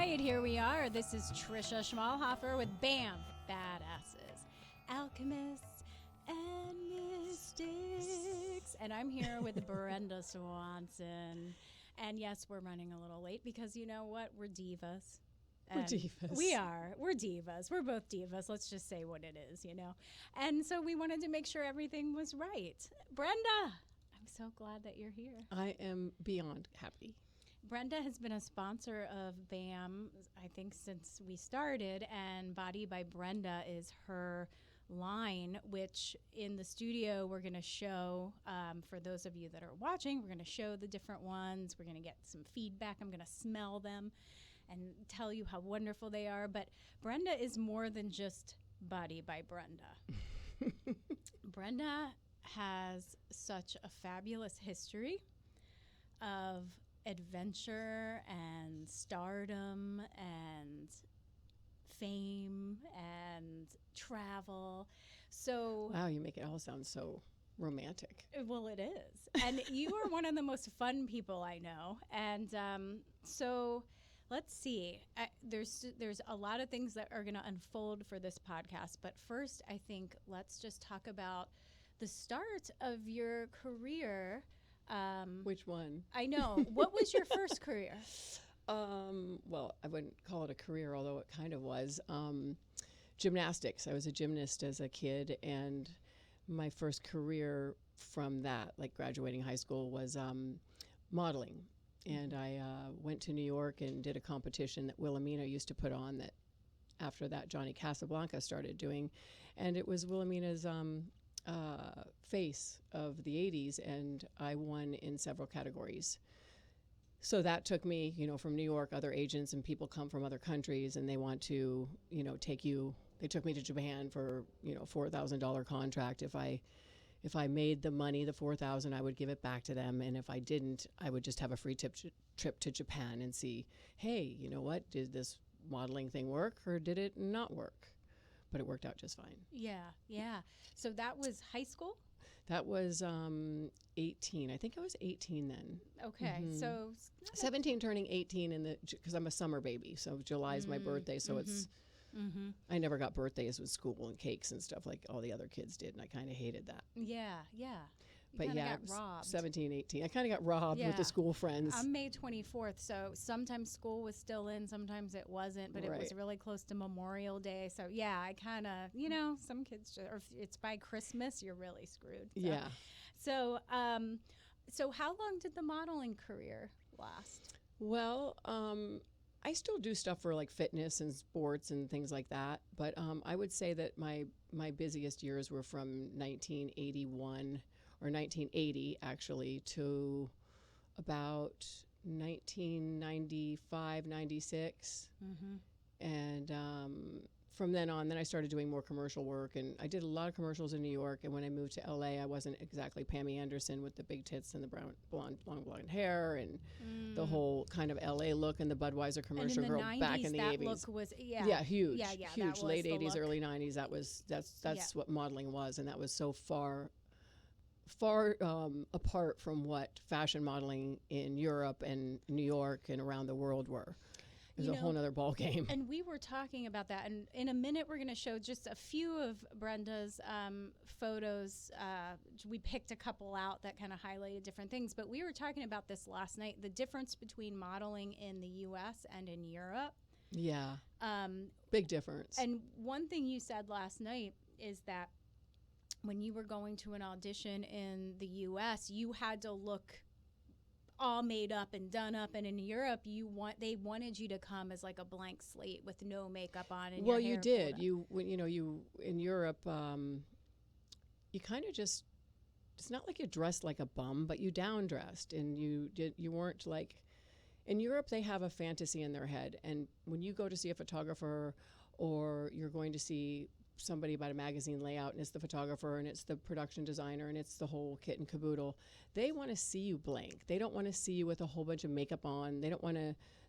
right, here we are. This is Trisha Schmalhofer with BAM, Badasses, Alchemists, and Mystics. And I'm here with Brenda Swanson. And yes, we're running a little late because you know what? We're divas. We're divas. We are. We're divas. We're both divas. Let's just say what it is, you know. And so we wanted to make sure everything was right. Brenda, I'm so glad that you're here. I am beyond happy. Brenda has been a sponsor of BAM, I think, since we started, and Body by Brenda is her line, which in the studio we're going to show, for those of you that are watching, we're going to show the different ones. We're going to get some feedback. I'm going to smell them and tell you how wonderful they are. But Brenda is more than just Body by Brenda. Brenda has such a fabulous history of adventure and stardom and fame and travel. So wow, you make it all sound so romantic. Well, it is. And you are one of the most fun people I know. And so let's see. There's a lot of things that are going to unfold for this podcast. But first, I think let's just talk about the start of your career. Which one? I know. What was your first career? Well, I wouldn't call it a career, although it kind of was. Gymnastics. I was a gymnast as a kid, and my first career from that, like graduating high school, was modeling. And I went to New York and did a competition that Wilhelmina used to put on that after that Johnny Casablanca started doing. And it was Wilhelmina's face of the 80s, and I won in several categories. So that took me, from New York. Other agents and people come from other countries, and they want to, take you. They took me to Japan for, $4,000 contract. If I made the money, the $4,000, I would give it back to them, and if I didn't, I would just have a free trip to Japan and see, hey, you know what? Did this modeling thing work, or did it not work? But it worked out just fine. Yeah. So that was high school? That was 18. I think I was 18 then. Okay, so 17 turning 18 because I'm a summer baby. So July is my birthday. So it's I never got birthdays with school and cakes and stuff like all the other kids did, and I kind of hated that. Yeah. But yeah, got robbed. 17, 18. I kind of got robbed with the school friends. I'm May 24th, so sometimes school was still in, sometimes it wasn't, but it was really close to Memorial Day. So yeah, I kind of, some kids, or if it's by Christmas, you're really screwed. So. Yeah. So how long did the modeling career last? Well, I still do stuff for like fitness and sports and things like that. But I would say that my busiest years were from 1981 or 1980 actually to about 1995, 96. And from then on, I started doing more commercial work, and I did a lot of commercials in New York. And when I moved to LA, I wasn't exactly Pammy Anderson with the big tits and the long blonde hair and the whole kind of LA look and the Budweiser commercial girl 90s, back in the 80s. That look was huge, huge. Late 80s, look. early 90s. That's what modeling was, and that was so far apart from what fashion modeling in Europe and New York and around the world were. It was a whole nother ball game. And we were talking about that. And in a minute, we're going to show just a few of Brenda's photos. We picked a couple out that kind of highlighted different things. But we were talking about this last night, the difference between modeling in the U.S. and in Europe. Yeah. Big difference. And one thing you said last night is that when you were going to an audition in the U.S., you had to look all made up and done up, and in Europe they wanted you to come as like a blank slate with no makeup on. And well, you did. You in Europe, you kind of just, it's not like you dressed like a bum, but you down dressed, and you weren't like. In Europe, they have a fantasy in their head, and when you go to see a photographer, or you're going to see somebody about a magazine layout, and it's the photographer and it's the production designer and it's the whole kit and caboodle, they want to see you blank. They don't want to see you with a whole bunch of makeup on. They don't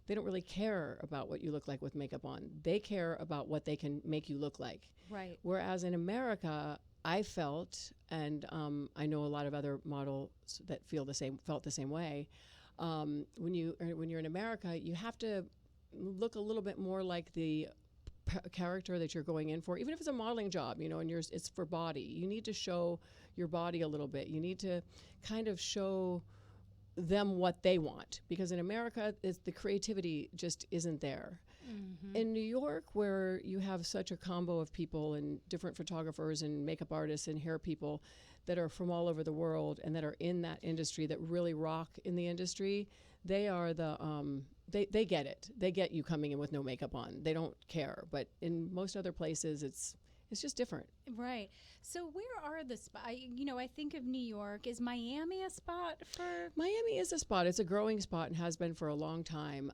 really care about what you look like with makeup on. They care about what they can make you look like. Right. Whereas in America, I felt, and I know a lot of other models that felt the same way. When you're in America, you have to look a little bit more like the character that you're going in for, even if it's a modeling job, and it's for body. You need to show your body a little bit. You need to kind of show them what they want, because in America, the creativity just isn't there. Mm-hmm. In New York, where you have such a combo of people and different photographers and makeup artists and hair people that are from all over the world and that are in that industry, that really rock in the industry, they are the they get it. They get you coming in with no makeup on. They don't care. But in most other places, it's just different. Right. So where are the spots? I think of New York. Is Miami a spot for? Miami is a spot. It's a growing spot and has been for a long time.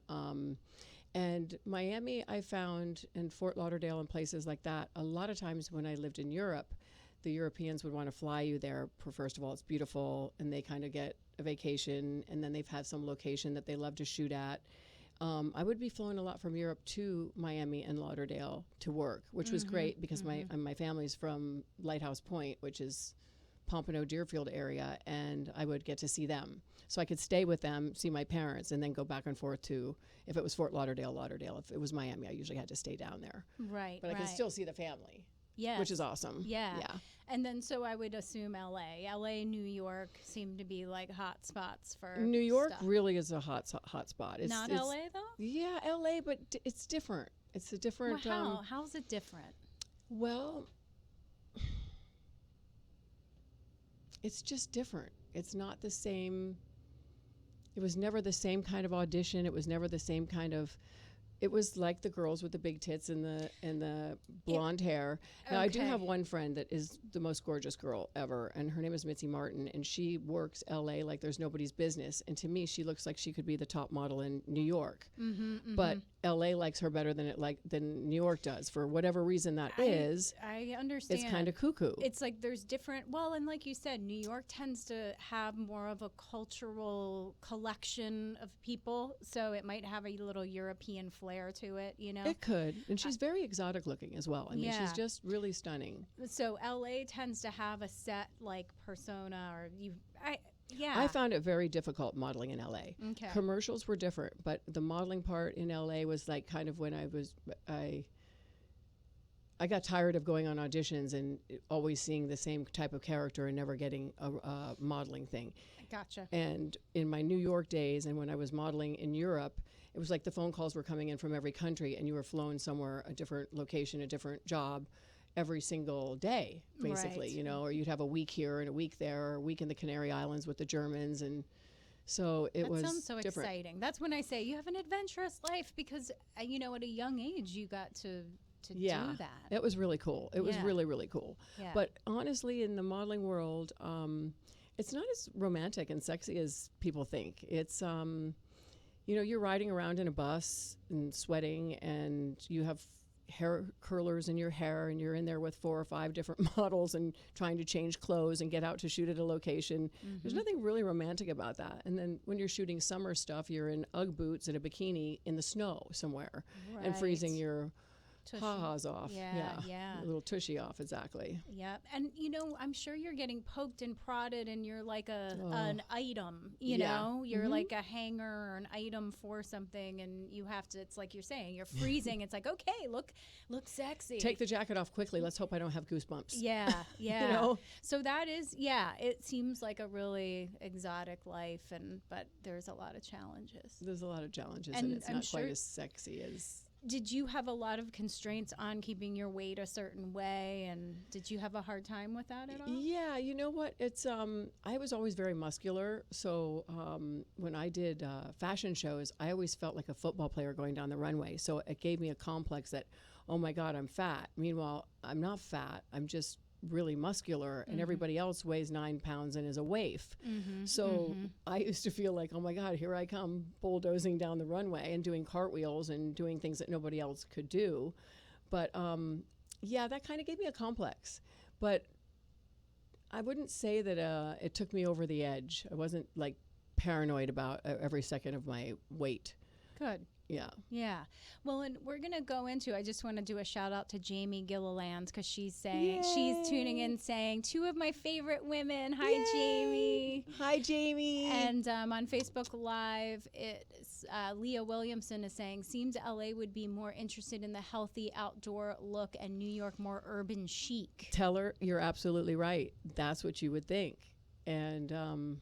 And Miami, I found, in Fort Lauderdale and places like that, a lot of times when I lived in Europe, the Europeans would want to fly you there. First of all, it's beautiful, and they kind of get a vacation, and then they've had some location that they love to shoot at. I would be flown a lot from Europe to Miami and Lauderdale to work, which was great because my family's from Lighthouse Point, which is Pompano Deerfield area, and I would get to see them. So I could stay with them, see my parents, and then go back and forth to, if it was Fort Lauderdale, Lauderdale. If it was Miami, I usually had to stay down there. Right. But I could still see the family. Yes. Which is awesome. Yeah. Yeah. And then so I would assume LA, New York seem to be like hot spots for New York stuff. really is a hot spot. It's Not LA though? Yeah, LA, but it's different. It's a different. Well, how's it different? Well, it's just different. It's not the same. It was never the same kind of audition. It was never the same kind of. It was like the girls with the big tits and the blonde hair. Now, I do have one friend that is the most gorgeous girl ever, and her name is Mitzi Martin, and she works LA like there's nobody's business. And to me, she looks like she could be the top model in New York. But LA likes her better than New York does, for whatever reason that is. I understand. It's kind of cuckoo. It's like there's different. Well, and like you said, New York tends to have more of a cultural collection of people, so it might have a little European flair to it, It could. And she's very exotic looking as well. I mean, she's just really stunning. So LA tends to have a set like persona, or I found it very difficult modeling in LA. Okay. Commercials were different, but the modeling part in LA was like kind of when I got tired of going on auditions and always seeing the same type of character and never getting a modeling thing. Gotcha. And in my New York days and when I was modeling in Europe, it was like the phone calls were coming in from every country and you were flown somewhere, a different location, a different job every single day, basically, right. Or you'd have a week here and a week there, or a week in the Canary Islands with the Germans. And so it was sounds so different. Exciting. That's when I say you have an adventurous life because, at a young age you got to do that. It was really cool. It was really, really cool. Yeah. But honestly, in the modeling world, it's not as romantic and sexy as people think. It's, you're riding around in a bus and sweating, and you have hair curlers in your hair, and you're in there with 4 or 5 different models and trying to change clothes and get out to shoot at a location. There's nothing really romantic about that. And then when you're shooting summer stuff, you're in Ugg boots and a bikini in the snow somewhere and freezing your ha-has off. Yeah. A little tushy off, exactly. Yeah. And, I'm sure you're getting poked and prodded and you're like an item, know? You're like a hanger or an item for something, and you have to, it's like you're saying, you're freezing. It's like, okay, look sexy. Take the jacket off quickly. Let's hope I don't have goosebumps. Yeah. So that is, it seems like a really exotic life, but there's a lot of challenges. There's a lot of challenges, and it's not quite as sexy as... Did you have a lot of constraints on keeping your weight a certain way, and did you have a hard time with that at all? Yeah, you know what? It's I was always very muscular, so when I did fashion shows, I always felt like a football player going down the runway. So it gave me a complex that, oh my God, I'm fat. Meanwhile, I'm not fat. I'm just really muscular, and everybody else weighs 9 pounds and is a waif. So I used to feel like, oh my God, here I come bulldozing down the runway and doing cartwheels and doing things that nobody else could do. But that kind of gave me a complex. But I wouldn't say that it took me over the edge. I wasn't like paranoid about every second of my weight. Good. Yeah. Yeah. Well, and we're going to go into, I just want to do a shout out to Jamie Gilliland because she's saying, she's tuning in saying, two of my favorite women. Hi, Yay. Jamie. Hi, Jamie. And on Facebook Live, it's Leah Williamson is saying, seems LA would be more interested in the healthy outdoor look and New York more urban chic. Tell her you're absolutely right. That's what you would think. And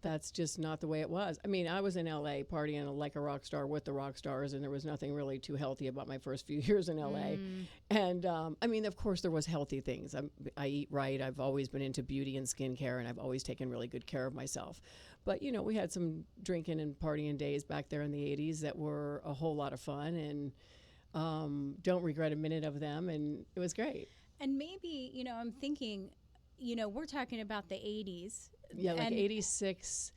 that's just not the way it was. I mean, I was in LA partying like a rock star with the rock stars, and there was nothing really too healthy about my first few years in LA. And I mean, of course, there was healthy things. I eat right. I've always been into beauty and skincare, and I've always taken really good care of myself. But, you know, we had some drinking and partying days back there in the 80s that were a whole lot of fun, and don't regret a minute of them. And it was great. And maybe, you know, I'm thinking, you know, we're talking about the 80s. Yeah, like 86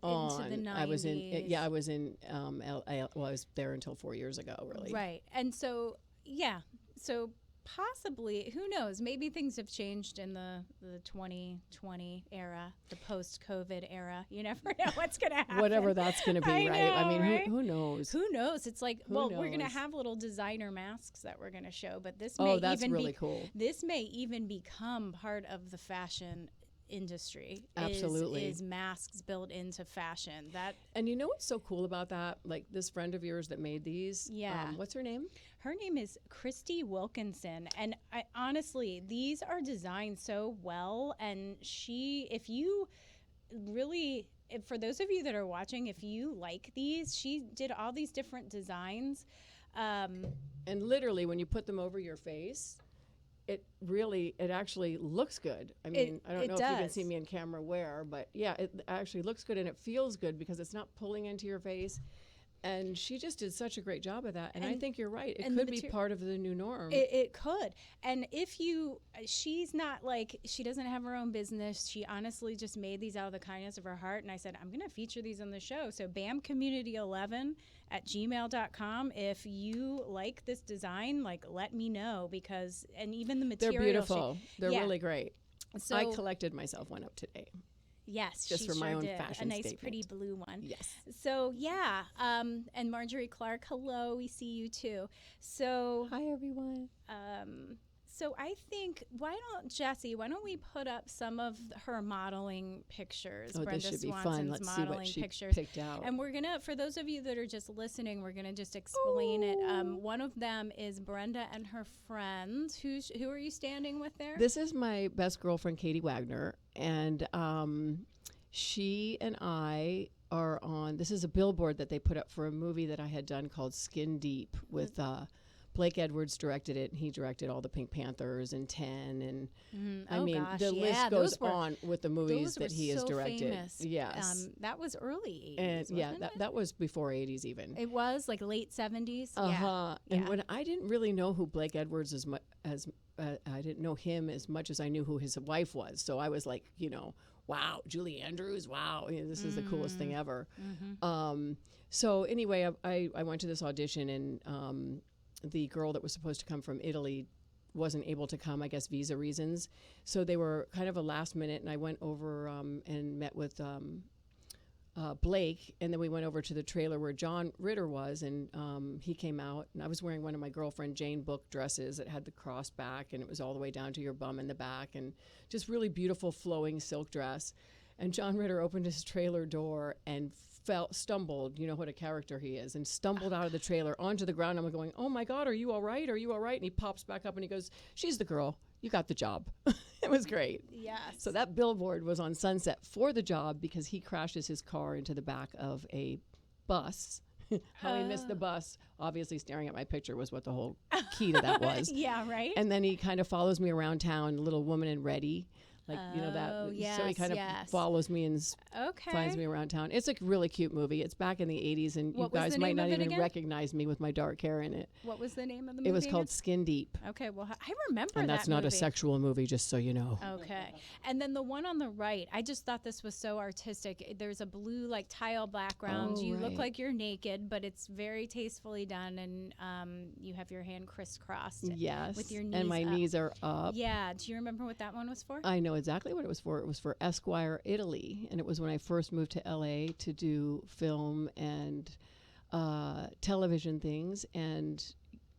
on. Into the 90s. I was in well, I was there until 4 years ago, really. Right. And so, yeah. So possibly, who knows, maybe things have changed in the 2020 era, the post-COVID era. You never know what's going to happen. Whatever that's going to be, right? Know, I mean, right? Who knows? Who knows? It's like, Who well, we're going to knows? have little designer masks that we're going to show, but this may that's even really cool. This may even become part of the fashion industry. Absolutely. Is masks built into fashion. That, and you know what's so cool about that? Like this friend of yours that made these. Yeah. What's her name? her name is Christy Wilkinson, and I honestly, these are designed so well. And if you really, for those of you that are watching, if you like these, she did all these different designs. And literally, when you put them over your face, it actually looks good. I mean, I don't know if you can see me in camera but yeah, it actually looks good and it feels good because it's not pulling into your face. And she just did such a great job of that. And I think you're right. It could be part of the new norm. It could. And she's not like, she doesn't have her own business. She honestly just made these out of the kindness of her heart. And I said, I'm going to feature these on the show. So bamcommunity11@gmail.com. If you like this design, let me know and even the material. They're beautiful. They're really great. So I collected myself one up today. Yes, just for my own fashion a nice, statement. pretty blue one. Yes. So yeah, and Marjorie Clark, hello, we see you too. So hi everyone. So I think why don't we put up some of her modeling pictures? Oh, Brenda this should Swanson's be fun. Let's see what she pictures. Picked out. And we're gonna, for those of you that are just listening, we're gonna just explain it. One of them is Brenda and her friend. Who are you standing with there? This is my best girlfriend, Katie Wagner, and she and I are on. This is a billboard that they put up for a movie that I had done called Skin Deep with. Blake Edwards directed it, and he directed all the Pink Panthers and 10, and the list goes on with the movies that he has directed. Famous. Yes, that was early 80s, and that was before 80s even. It was like late 70s. And when I didn't really know who Blake Edwards I didn't know him as much as I knew who his wife was. So I was like, wow, Julie Andrews, wow, this is the coolest thing ever. Mm-hmm. So anyway, I went to this audition and. The girl that was supposed to come from Italy wasn't able to come, I guess visa reasons. So they were kind of a last minute, and I went over and met with Blake, and then we went over to the trailer where John Ritter was, and he came out, and I was wearing one of my girlfriend Jane Book dresses that had the cross back, and it was all the way down to your bum in the back, and just really beautiful flowing silk dress. And John Ritter opened his trailer door and stumbled, you know what a character he is, and stumbled out of the trailer onto the ground. I'm going, oh my God, are you all right? Are you all right? And he pops back up and he goes, she's the girl. You got the job. It was great. Yes. So that billboard was on Sunset for the job because he crashes his car into the back of a bus. How he missed the bus, obviously staring at my picture was what the whole key to that was. Yeah, right. And then he kind of follows me around town, little woman in Reddy. Yes, so he kind of follows me and finds me around town. It's a really cute movie. It's back in the 80s, and you guys might not even recognize me with my dark hair in it. What was the name of the movie? It was called Skin Deep. Okay, well, I remember that. And that's not a sexual movie, just so you know. Okay. And then the one on the right, I just thought this was so artistic. There's a blue, tile background. You look like you're naked, but it's very tastefully done, and you have your hand crisscrossed. Yes. With your knees and my knees are up. Yeah. Do you remember what that one was for? I know exactly what it was for. It was for Esquire Italy, and it was when I first moved to LA to do film, and television things and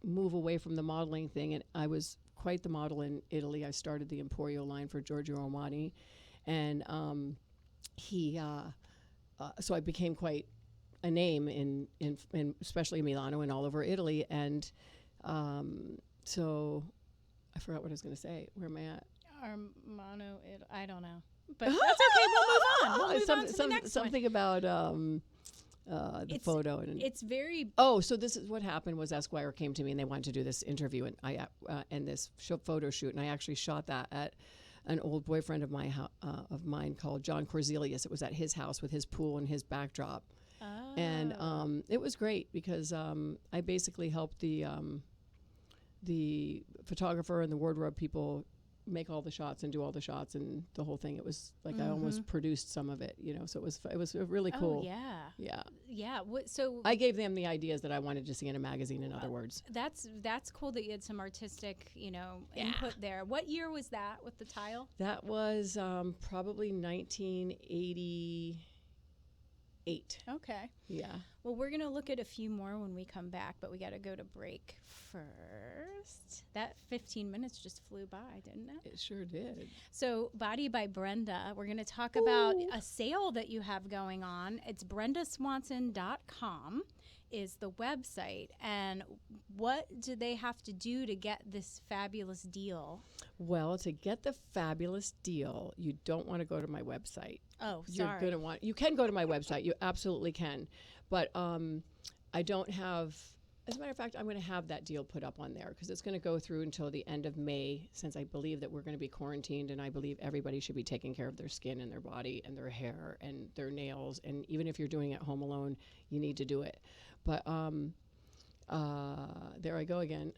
move away from the modeling thing. And I was quite the model in Italy. I started the Emporio line for Giorgio Armani, and so I became quite a name in especially Milano and all over Italy. And so I forgot what I was going to say. Where am I at? Armano, I don't know. But that's okay. We'll move on. We'll move on to the next something one. about the photo. And It's very... Oh, so this is what happened was Esquire came to me and they wanted to do this interview and this photo shoot. And I actually shot that at an old boyfriend of mine called John Corzelius. It was at his house with his pool and his backdrop. Oh. And it was great because I basically helped the photographer and the wardrobe people make all the shots and do all the shots and the whole thing. It was like I almost produced some of it, so it was really cool. Yeah. So I gave them the ideas that I wanted to see in a magazine, in other words. That's cool that you had some artistic input there. What year was that with the tile? That was probably 1988. Okay. Yeah. Well, we're going to look at a few more when we come back, but we got to go to break first. That 15 minutes just flew by, didn't it? It sure did. So, Body by Brenda, we're going to talk about a sale that you have going on. It's brendaswanson.com is the website. And what do they have to do to get this fabulous deal? Well, to get the fabulous deal, you don't want to go to my website. Oh, sorry. You're going to want... You can go to my website. You absolutely can. But I don't have... As a matter of fact, I'm going to have that deal put up on there because it's going to go through until the end of May, since I believe that we're going to be quarantined, and I believe everybody should be taking care of their skin and their body and their hair and their nails. And even if you're doing it home alone, you need to do it. But there I go again.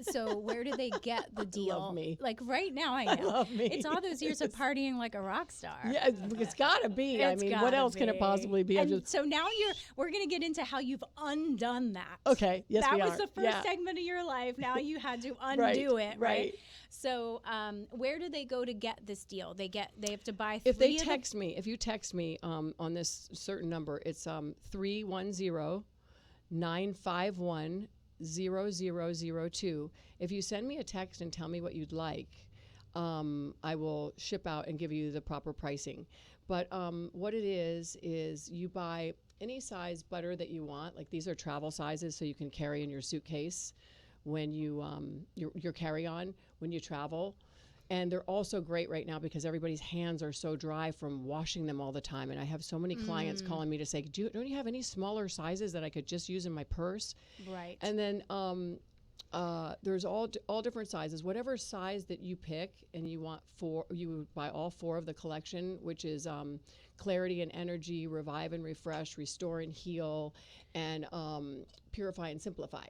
So where do they get the deal? Love me. Like right now, I know. Love me. It's all those years of partying like a rock star. Yeah, it's got to be. I mean, what else can it possibly be? And so now we're going to get into how you've undone that. Okay, yes, that we was are. the first segment of your life. Now you had to undo it, right? So where do they go to get this deal? They have to buy three. If they text me, if you text me on this certain number, it's 310-951-0002. If you send me a text and tell me what you'd like, I will ship out and give you the proper pricing. But what it is you buy any size butter that you want. Like these are travel sizes, so you can carry in your suitcase when you your carry-on when you travel. And they're also great right now because everybody's hands are so dry from washing them all the time. And I have so many clients calling me to say, don't you have any smaller sizes that I could just use in my purse? Right. And then there's all different sizes. Whatever size that you pick and you want you would buy all 4 of the collection, which is Clarity and Energy, Revive and Refresh, Restore and Heal, and Purify and Simplify.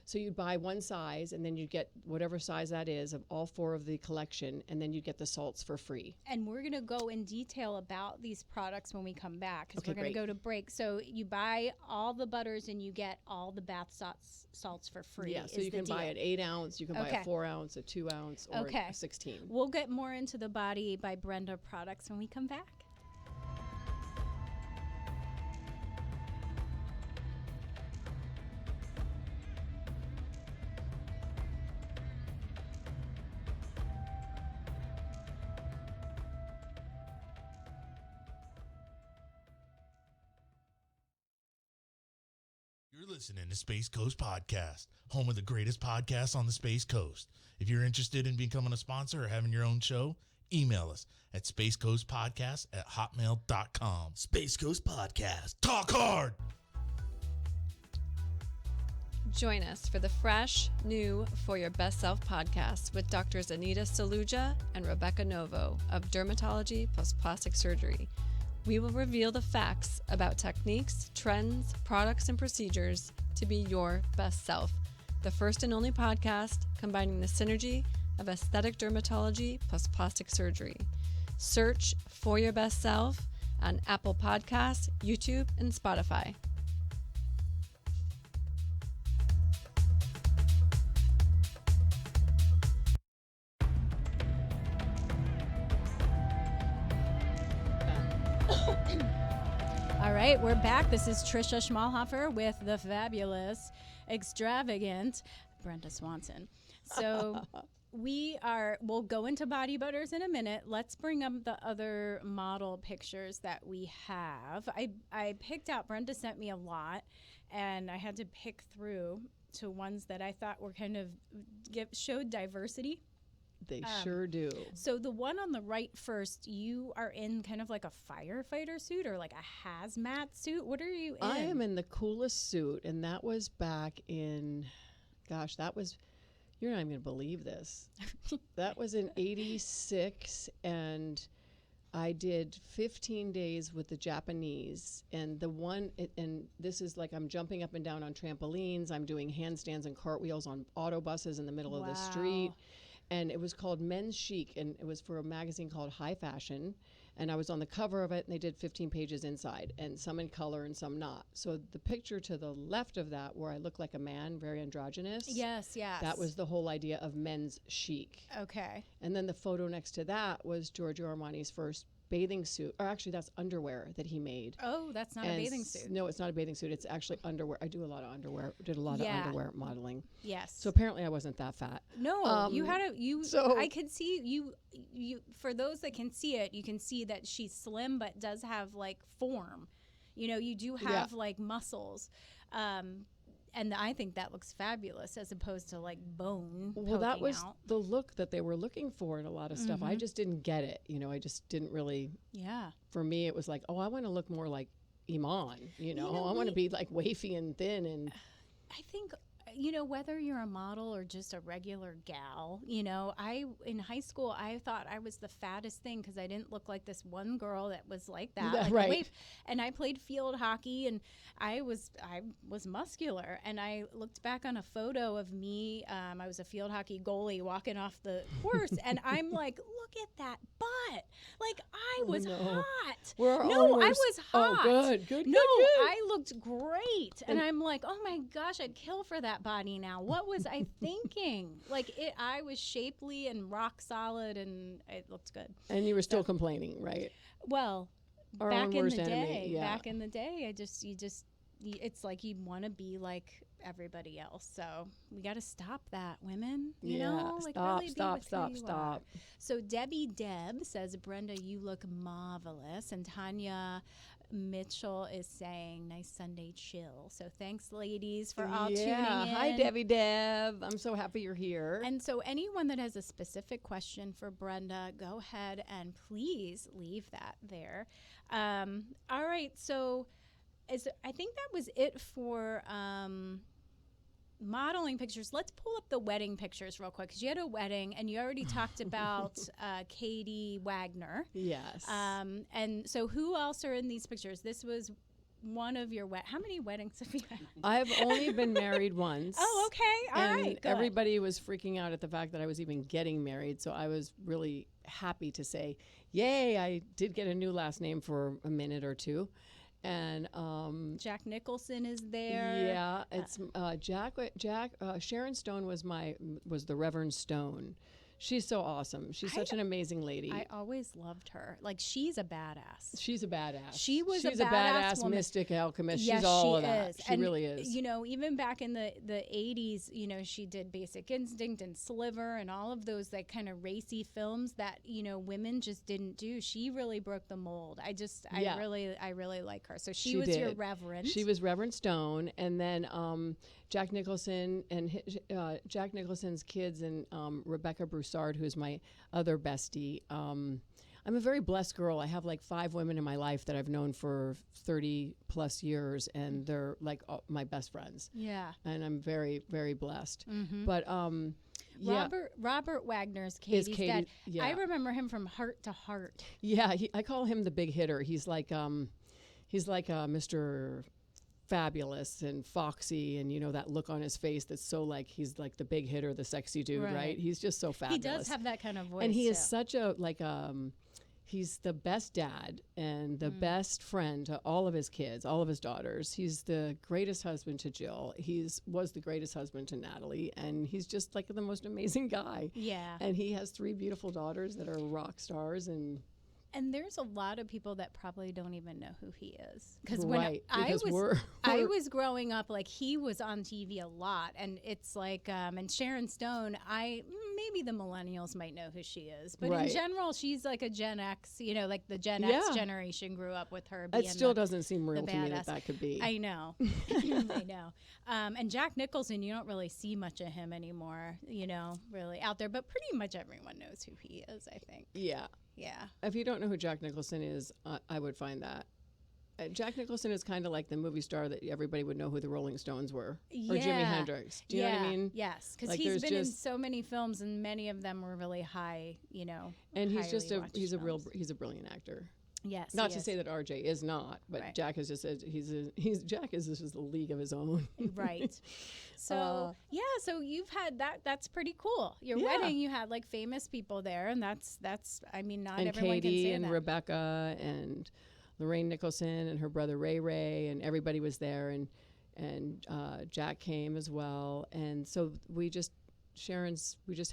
So you'd buy one size, and then you'd get whatever size that is of all 4 of the collection, and then you'd get the salts for free. And we're going to go in detail about these products when we come back, because we're going to great. go to break. So you buy all the butters, and you get all the bath salts for free. Yeah, so you can buy an 8 ounce, you can buy a 4 ounce, a 2 ounce, or a 16. We'll get more into the Body by Brenda products when we come back. You're listening to Space Coast Podcast, home of the greatest podcasts on the Space Coast. If you're interested in becoming a sponsor or having your own show, email us at spacecoastpodcast@hotmail.com. Space Coast Podcast. Talk hard! Join us for the fresh, new For Your Best Self podcast with Drs. Anita Saluja and Rebecca Novo of Dermatology plus Plastic Surgery. We will reveal the facts about techniques, trends, products, and procedures to be your best self. The first and only podcast combining the synergy of aesthetic dermatology plus plastic surgery. Search For Your Best Self on Apple Podcasts, YouTube, and Spotify. All right, we're back. This is Trisha Schmalhofer with the fabulous, extravagant Brenda Swanson. So we'll go into body butters in a minute. Let's bring up the other model pictures that we have. I picked out, Brenda sent me a lot, and I had to pick through to ones that I thought were kind of showed diversity. They sure do. So the one on the right first, you are in kind of like a firefighter suit or like a hazmat suit. What are you in? I am in the coolest suit, and that was back in, gosh, that was, you're not even going to believe this. That was in 86, and I did 15 days with the Japanese. And and this is like I'm jumping up and down on trampolines. I'm doing handstands and cartwheels on autobuses in the middle of the street. And it was called Men's Chic, and it was for a magazine called High Fashion. And I was on the cover of it, and they did 15 pages inside, and some in color and some not. So the picture to the left of that, where I look like a man, very androgynous. Yes. That was the whole idea of men's chic. Okay. And then the photo next to that was Giorgio Armani's first bathing suit, or actually that's underwear that he made. Oh, that's not a bathing suit. No, it's not a bathing suit. It's actually underwear. I do a lot of underwear. Did a lot of underwear modeling. Yes. So apparently I wasn't that fat. No, you had a so I could see you. For those that can see it, you can see that she's slim, but does have like form. You know, you do have like muscles. And I think that looks fabulous as opposed to like bone. Well, that was out. the look that they were looking for in a lot of stuff. I just didn't get it. You know, I just didn't really. Yeah. For me, it was like, oh, I want to look more like Iman. You know, I want to be like wafy and thin. And I think, you know, whether you're a model or just a regular gal, you know, in high school, I thought I was the fattest thing because I didn't look like this one girl that was like that. Like right. a wave. And I played field hockey, and I was muscular. And I looked back on a photo of me. I was a field hockey goalie walking off the course, and I'm like, look at that butt. Like I was hot. I was hot. Oh, good. No, I looked great. And I'm like, oh my gosh, I'd kill for that body now. What was I thinking? Like I was shapely and rock solid, and it looked good. And you were still complaining, right? Well, Our back own in worst the enemy, day, yeah. back in the day, it's like you want to be like everybody else. So we got to stop that, women. You know, like really stop. be who you are. So Debbie Deb says, Brenda, you look marvelous. And Tanya Mitchell is saying, nice Sunday chill. So thanks, ladies, for all tuning in. Hi, Debbie Deb. I'm so happy you're here. And so anyone that has a specific question for Brenda, go ahead and please leave that there. All right. So I think that was it for modeling pictures. Let's pull up the wedding pictures real quick, because you had a wedding, and you already talked about Katie Wagner. Yes. And so who else are in these pictures? This was one of your how many weddings have you had? I've only been married once. Oh, okay. All right. Good. Everybody was freaking out at the fact that I was even getting married, so I was really happy to say, yay, I did get a new last name for a minute or two. And Jack Nicholson is there. Yeah, it's Sharon Stone was the Reverend Stone. She's so awesome. She's such an amazing lady. I always loved her. Like, she's a badass. She's a badass. She's a badass woman. Mystic alchemist. Yes, she's all she of that. is. She really is. You know, even back in the 80s, you know, she did Basic Instinct and Sliver and all of those like kind of racy films that, you know, women just didn't do. She really broke the mold. I really like her. So she was did. your Reverend. She was Reverend Stone, and then Jack Nicholson and Jack Nicholson's kids and Rebecca Broussard, who's my other bestie. I'm a very blessed girl. I have like 5 women in my life that I've known for 30 plus years, and they're like my best friends. Yeah. And I'm very, very blessed. Mm-hmm. But Robert Wagner's Katie's dad. Yeah. I remember him from Heart to Heart. Yeah, I call him the big hitter. He's like Mr. Fabulous and foxy, and you know that look on his face that's so like he's like the big hitter, the sexy dude, right? He's just so fabulous. He does have that kind of voice, and he is such a he's the best dad and the best friend to all of his kids, all of his daughters. He's the greatest husband to Jill. Was the greatest husband to Natalie, and he's just like the most amazing guy. Yeah. And he has 3 beautiful daughters that are rock stars, and And there's a lot of people that probably don't even know who he is. Because Right, when because I was growing up, like, he was on TV a lot. And it's like, and Sharon Stone, maybe the millennials might know who she is. But in Right. general, she's like a Gen X, like the Gen X Yeah. generation grew up with her. Being It still doesn't seem real to me badass. that could be. I know. I know. And Jack Nicholson, you don't really see much of him anymore, really out there. But pretty much everyone knows who he is, I think. Yeah. Yeah. If you don't know who Jack Nicholson is, I would find that. Jack Nicholson is kind of like the movie star that everybody would know who the Rolling Stones were. Or Jimi Yeah. Hendrix. Do you know what I mean? Yes, because Like, he's there's been in just- so many films, and many of them were really high, And he's just highly watched he's a films. he's a brilliant actor. Yes, Not he to is. say that RJ is not, but Right. Jack is just Jack is just a league of his own. Right. So so you've had that's pretty cool. Your Yeah. wedding, you had like famous people there, and that's I mean, not And everyone can Katie say and that. Rebecca and Lorraine Nicholson and her brother Ray, and everybody was there, and Jack came as well, and so we just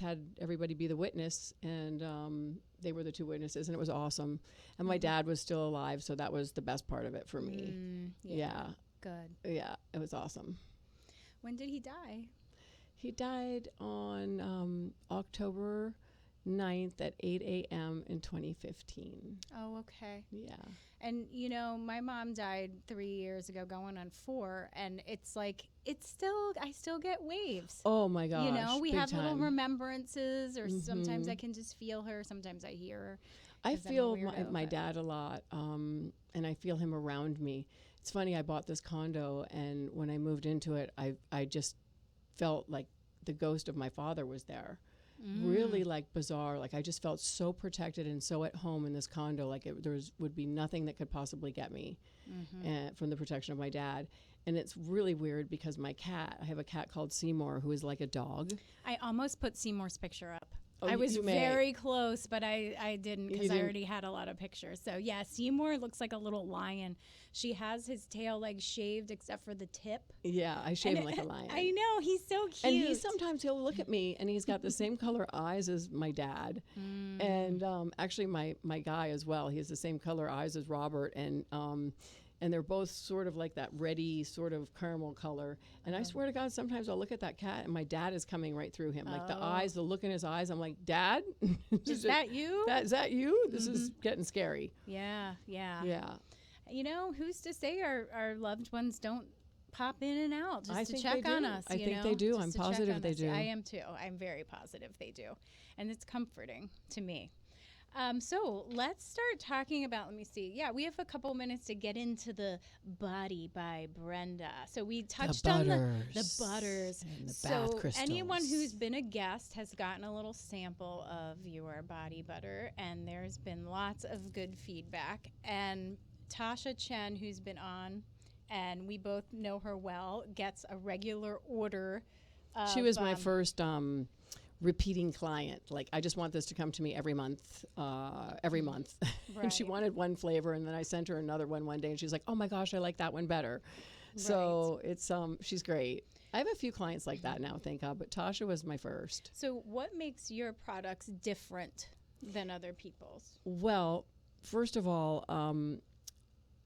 had everybody be the witness, and they were the two witnesses, and it was awesome. And my dad was still alive, so that was the best part of it for me. Yeah, Good. it was awesome. When did he die? He died on October 9th at 8 a.m. in 2015. Oh, okay. Yeah. And my mom died 3 years ago, going on 4, and it's like I still get waves. Oh my gosh. We big have little time. remembrances, or sometimes Mhm. I can just feel her. Sometimes I hear her. I 'cause I'm a feel weirdo, my but- dad a lot, and I feel him around me. It's funny, I bought this condo, and when I moved into it, I just felt like the ghost of my father was there. Really like bizarre. Like I just felt so protected and so at home in this condo. Like would be nothing that could possibly get me from the protection of my dad. And it's really weird because I have a cat called Seymour who is like a dog. I almost put Seymour's picture up. Oh, I was you may. very close, but I didn't, You because I didn't? already had a lot of pictures. So yeah, Seymour looks like a little lion. She has his tail like shaved except for the tip. Yeah, I shave him And like a lion. I know, he's so cute. And he'll look at me, and he's got the same color eyes as my dad, and actually my guy as well. He has the same color eyes as Robert, and they're both sort of like that reddy sort of caramel color. And I swear to God, sometimes I'll look at that cat, and my dad is coming right through him, like the eyes, the look in his eyes. I'm like, Dad, Is that you? Is that you? This is getting scary. Yeah. Yeah. Who's to say our loved ones don't pop in and out just I to think check they on do. us? I think they do. just I'm to check positive on they us. do. I am too. I'm very positive they do. And it's comforting to me. So let's start talking about, let me see. Yeah, we have a couple minutes to get into the Body by Brenda. So we touched on the butters. and the So bath crystals. anyone who's been a guest has gotten a little sample of your body butter, and there's been lots of good feedback. And Tasha Chen, who's been on, and we both know her well, gets a regular order. She was my first repeating client. Like, I just want this to come to me every month. And she Right. wanted one flavor, and then I sent her another one day, and she's like, oh my gosh, I like that one better. So it's she's great. I have a few clients like that now, thank God, but Tasha was my first. So what makes your products different than other people's? Well, first of all,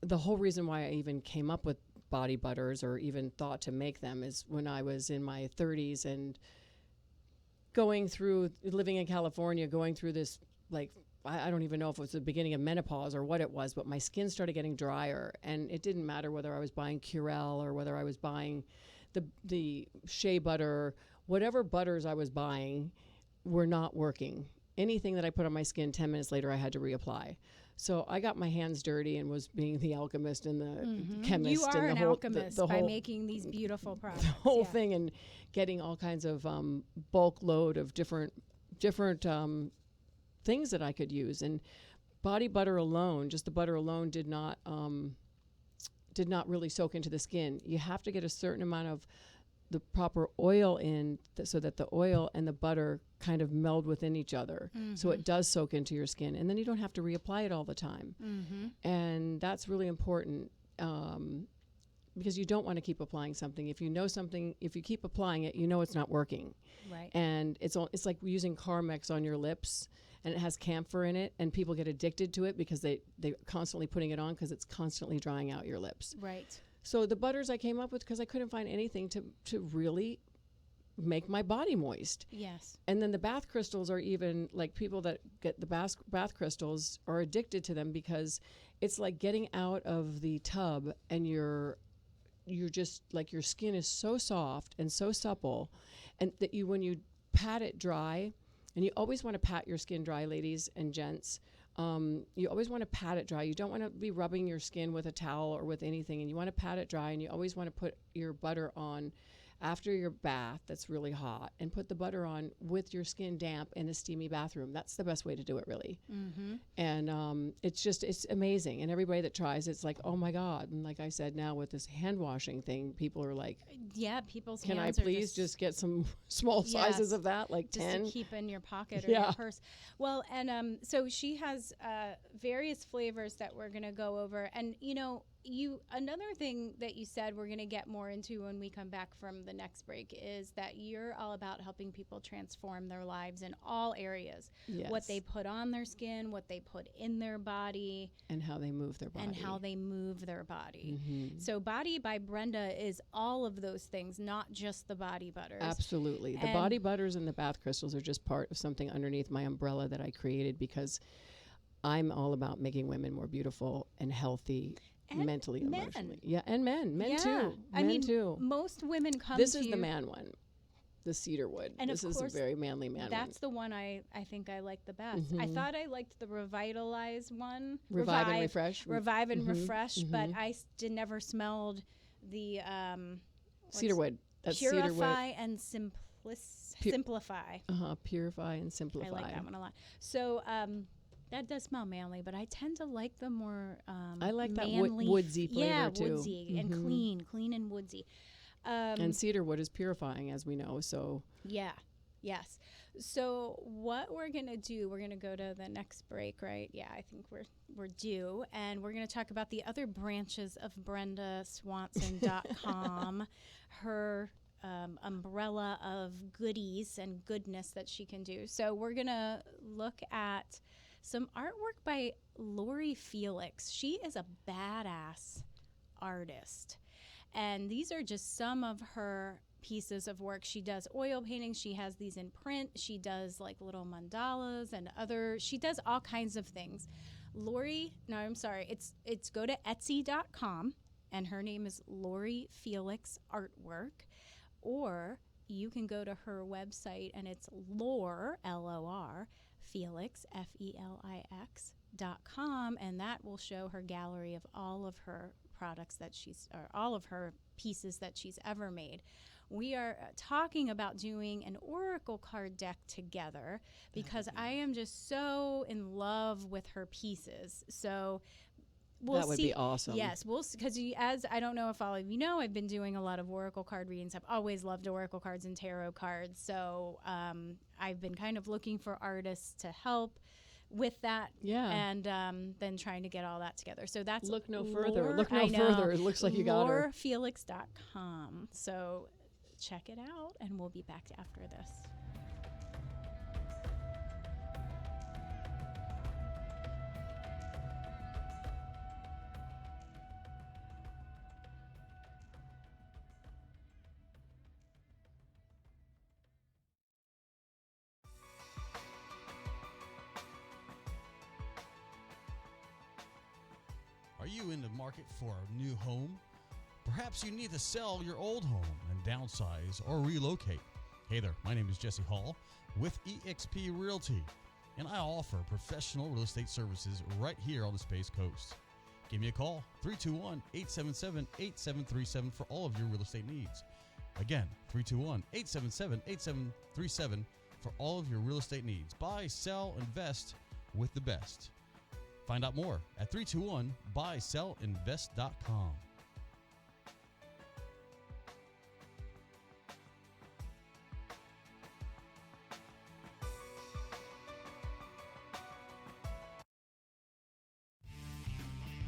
the whole reason why I even came up with body butters or even thought to make them is when I was in my 30s and living in California, going through this, like, I don't even know if it was the beginning of menopause or what it was, but my skin started getting drier, and it didn't matter whether I was buying Curel or whether I was buying the shea butter, whatever butters I was buying were not working. Anything that I put on my skin, 10 minutes later, I had to reapply. So I got my hands dirty and was being the alchemist and the chemist. You are and an the whole, alchemist the by whole, making these beautiful products. the whole Yeah. thing, and getting all kinds of bulk load of different things that I could use. And body butter alone, just the butter alone, did not really soak into the skin. You have to get a certain amount of the proper oil in so that the oil and the butter kind of meld within each other, so it does soak into your skin, and then you don't have to reapply it all the time. And that's really important, because you don't want to keep applying something. If you know something, if you keep applying it, you know it's not working. Right. And it's like using Carmex on your lips, and it has camphor in it, and people get addicted to it because they're constantly putting it on because it's constantly drying out your lips. Right. So the butters I came up with because I couldn't find anything to really make my body moist. Yes. And then the bath crystals are even like people that get the bath crystals are addicted to them because it's like getting out of the tub and you're just like your skin is so soft and so supple, and that when you pat it dry, and you always want to pat your skin dry, ladies and gents. You always want to pat it dry. You don't want to be rubbing your skin with a towel or with anything, and you want to pat it dry, and you always want to put your butter on after your bath that's really hot, and put the butter on with your skin damp in a steamy bathroom. That's the best way to do it, really. Mm-hmm. And it's amazing. And everybody that tries it's like, oh my God. And like I said, now with this hand washing thing, people are like, Yeah, people's can I hands please are just get some small sizes Yes. of that, like just 10? to keep in your pocket or Yeah. your purse. Well, and so she has various flavors that we're going to go over. And, another thing that you said we're going to get more into when we come back from the next break is that you're all about helping people transform their lives in all areas. Yes. What they put on their skin, what they put in their body, And how they move their body. and how they move their body. Mhm. So Body by Brenda is all of those things, not just the body butters. Absolutely. The And- body butters and the bath crystals are just part of something underneath my umbrella that I created because I'm all about making women more beautiful and healthy And mentally, men. emotionally. Yeah, and men. Men Yeah. too. I Men mean, too. most women come This to is the you- man one. The cedar wood. And of this is course, a very manly man That's one. the one I think I like the best. I Mhm. thought I liked the Revitalize one. Revive and refresh. Revive and Mhm, Refresh, but mhm. I never smelled the Cedar wood. That's Purify cedar wood. and Simplify. Purify and simplify. I like that one a lot. So that does smell manly, but I tend to like the more I like that manly woodsy flavor yeah, too. woodsy and Mhm. clean and woodsy. And cedar wood is purifying, as we know. So Yeah. Yes. So what we're going to do, we're going to go to the next break, right? Yeah, I think we're due. And we're going to talk about the other branches of BrendaSwanson.com, her umbrella of goodies and goodness that she can do. So we're going to look at some artwork by Lori Felix. She is a badass artist. And these are just some of her pieces of work. She does oil paintings. She has these in print. She does like little mandalas and she does all kinds of things. It's go to Etsy.com and her name is Lori Felix Artwork, or you can go to her website and it's Lor, L-O-R, Felix, Felix.com, and that will show her gallery of all of her products or all of her pieces that she's ever made. We are talking about doing an oracle card deck together because I am just so in love with her pieces. So we'll that would see. be awesome. Yes, because as I don't know if all of you know, I've been doing a lot of oracle card readings. I've always loved oracle cards and tarot cards. So I've been kind of looking for artists to help with that, Yeah. and then trying to get all that together. So that's Look no further. Lor- Look no I know, further. It looks like you got her. LorFelix.com. So check it out, and we'll be back after this. Are you in the market for a new home? Perhaps you need to sell your old home and downsize or relocate. Hey there, my name is Jesse Hall with eXp Realty, and I offer professional real estate services right here on the Space Coast. Give me a call, 321-877-8737 for all of your real estate needs. Again, 321-877-8737 for all of your real estate needs. Buy, sell, invest with the best. Find out more at 321-buysellinvest.com.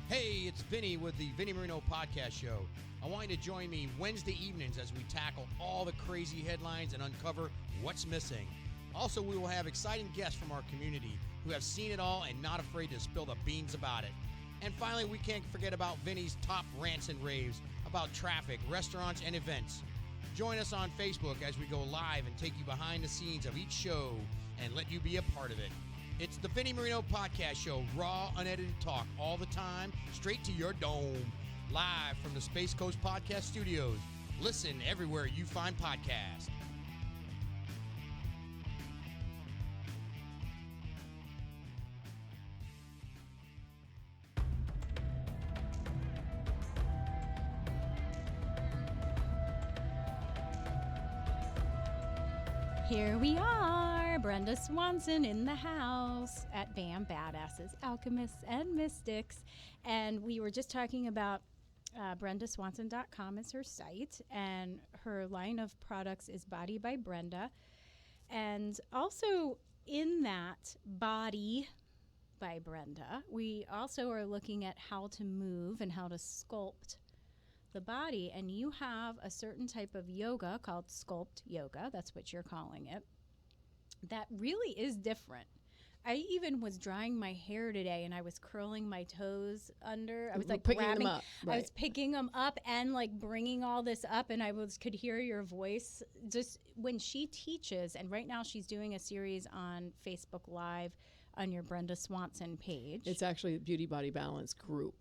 Hey, it's Vinny with the Vinny Marino Podcast Show. I want you to join me Wednesday evenings as we tackle all the crazy headlines and uncover what's missing. Also, we will have exciting guests from our community who have seen it all and not afraid to spill the beans about it. And finally, we can't forget about Vinny's top rants and raves about traffic, restaurants, and events. Join us on Facebook as we go live and take you behind the scenes of each show and let you be a part of it. It's the Vinny Marino Podcast Show, raw, unedited talk all the time, straight to your dome. Live from the Space Coast Podcast Studios. Listen everywhere you find podcasts. Here we are, Brenda Swanson in the house at BAM Badasses, Alchemists, and Mystics. And we were just talking about BrendaSwanson.com is her site, and her line of products is Body by Brenda. And also in that Body by Brenda, we also are looking at how to move and how to sculpt the body, and you have a certain type of yoga called sculpt yoga, that's what you're calling it, that really is different. I even was drying my hair today and I was curling my toes under. I was like picking grabbing them up, right. I was picking them up and like bringing all this up, and could hear your voice just when she teaches. And right now she's doing a series on Facebook Live on your Brenda Swanson page. It's actually the Beauty Body Balance group.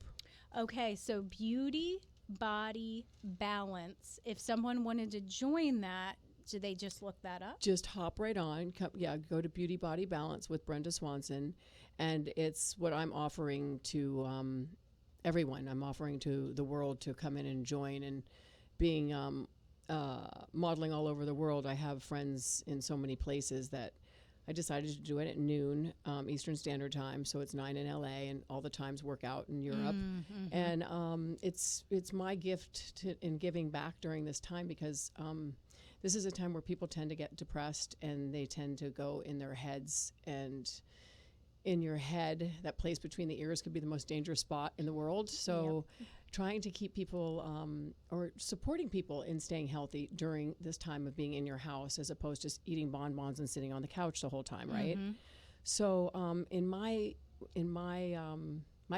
Okay, so Beauty Body Balance. If someone wanted to join that, do they just look that up? Just hop right on. Go to Beauty Body Balance with Brenda Swanson, and it's what I'm offering to everyone. I'm offering to the world to come in and join, and being modeling all over the world. I have friends in so many places that I decided to do it at noon Eastern Standard Time, so it's 9 in LA, and all the times work out in Europe. And it's my gift in giving back during this time, because this is a time where people tend to get depressed, and they tend to go in their heads. And in your head, that place between the ears could be the most dangerous spot in the world. So trying to keep people or supporting people in staying healthy during this time of being in your house, as opposed to eating bonbons and sitting on the couch the whole time, right? So in my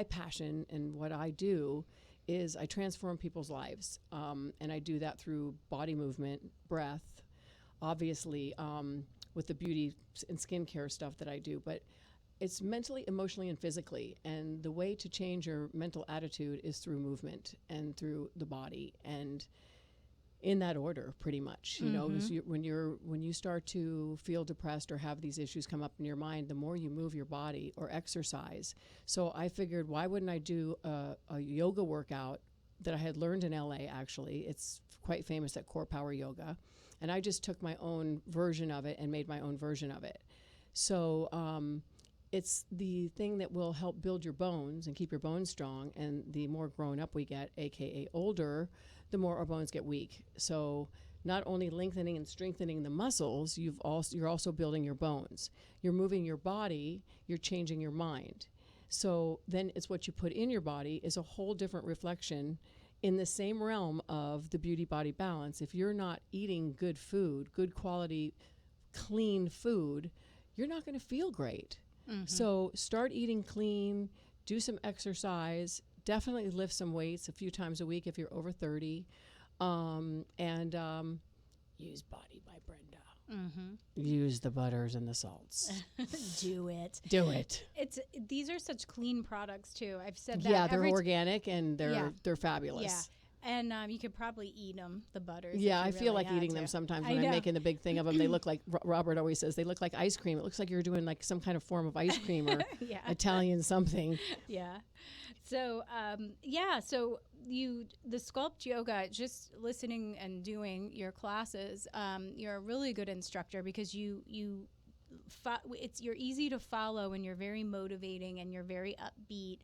passion and what I do is I transform people's lives, and I do that through body movement, breath, obviously with the beauty and skincare stuff that I do, but it's mentally, emotionally, and physically. And the way to change your mental attitude is through movement and through the body, and in that order, pretty much. You know, when you start to feel depressed or have these issues come up in your mind, the more you move your body or exercise. So I figured, why wouldn't I do a yoga workout that I had learned in LA? Actually, it's quite famous at Core Power Yoga, and I just took my own version of it and made my own version of it. So it's the thing that will help build your bones and keep your bones strong. And the more grown up we get, aka older, the more our bones get weak. So not only lengthening and strengthening the muscles, you're also building your bones. You're moving your body, you're changing your mind. So then it's what you put in your body is a whole different reflection in the same realm of the Beauty Body Balance. If you're not eating good food, good quality, clean food, you're not going to feel great. So start eating clean, do some exercise, definitely lift some weights a few times a week if you're over 30, and use Body by Brenda. Use the butters and the salts. Do it. Do it. These are such clean products too. I've said that. Yeah, they're organic and they're fabulous. Yeah. And you could probably eat them, the butters. Yeah, I if you feel really like had eating to. them sometimes I when I'm know. making the big thing of them. They look like, Robert always says, they look like ice cream. It looks like you're doing like some kind of form of ice cream or Yeah. Italian something. Yeah. So, so the sculpt yoga, just listening and doing your classes, you're a really good instructor, because you're easy to follow, and you're very motivating, and you're very upbeat,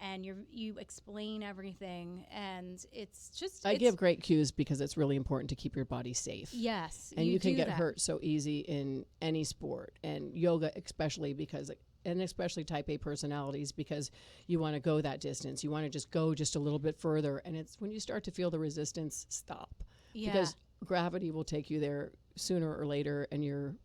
and you explain everything, and it's just I give great cues because it's really important to keep your body safe. Yes, And you can do get that. hurt so easy in any sport, and yoga especially, because and especially type A personalities, because you want to go that distance. You want to just go just a little bit further, and it's when you start to feel the resistance, stop. Yeah. Because gravity will take you there sooner or later, and you're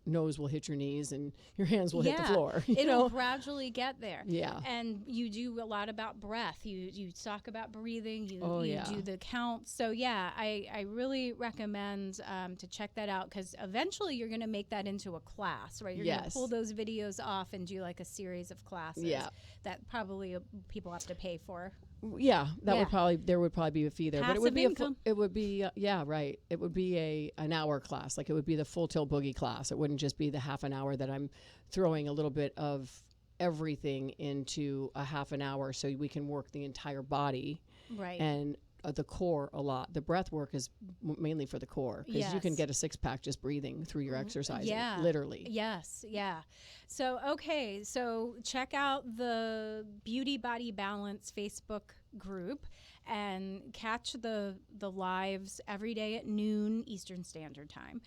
nose will hit your knees and your hands will hit the Yeah, floor. You It'll know? gradually get there. Yeah. And you do a lot about breath. You talk about breathing. You Oh, you yeah. do the counts. So yeah, I really recommend to check that out, because eventually you're going to make that into a class, right? You're going to Yes. pull those videos off and do like a series of classes. Yeah. That probably people have to pay for. Yeah, that Yeah. would probably there would probably be a fee there, but it would Passive be income. it would be yeah, right. It would be an hour class, like it would be the full tilt boogie class. It wouldn't just be the half an hour that I'm throwing a little bit of everything into a half an hour, so we can work the entire body Right. and the core a lot. The breath work is mainly for the core, because you can Yes. get a six-pack just breathing through your exercising, yeah. literally. Yes, yeah. So, okay, so check out the Beauty Body Balance Facebook group and catch the lives every day at noon Eastern Standard Time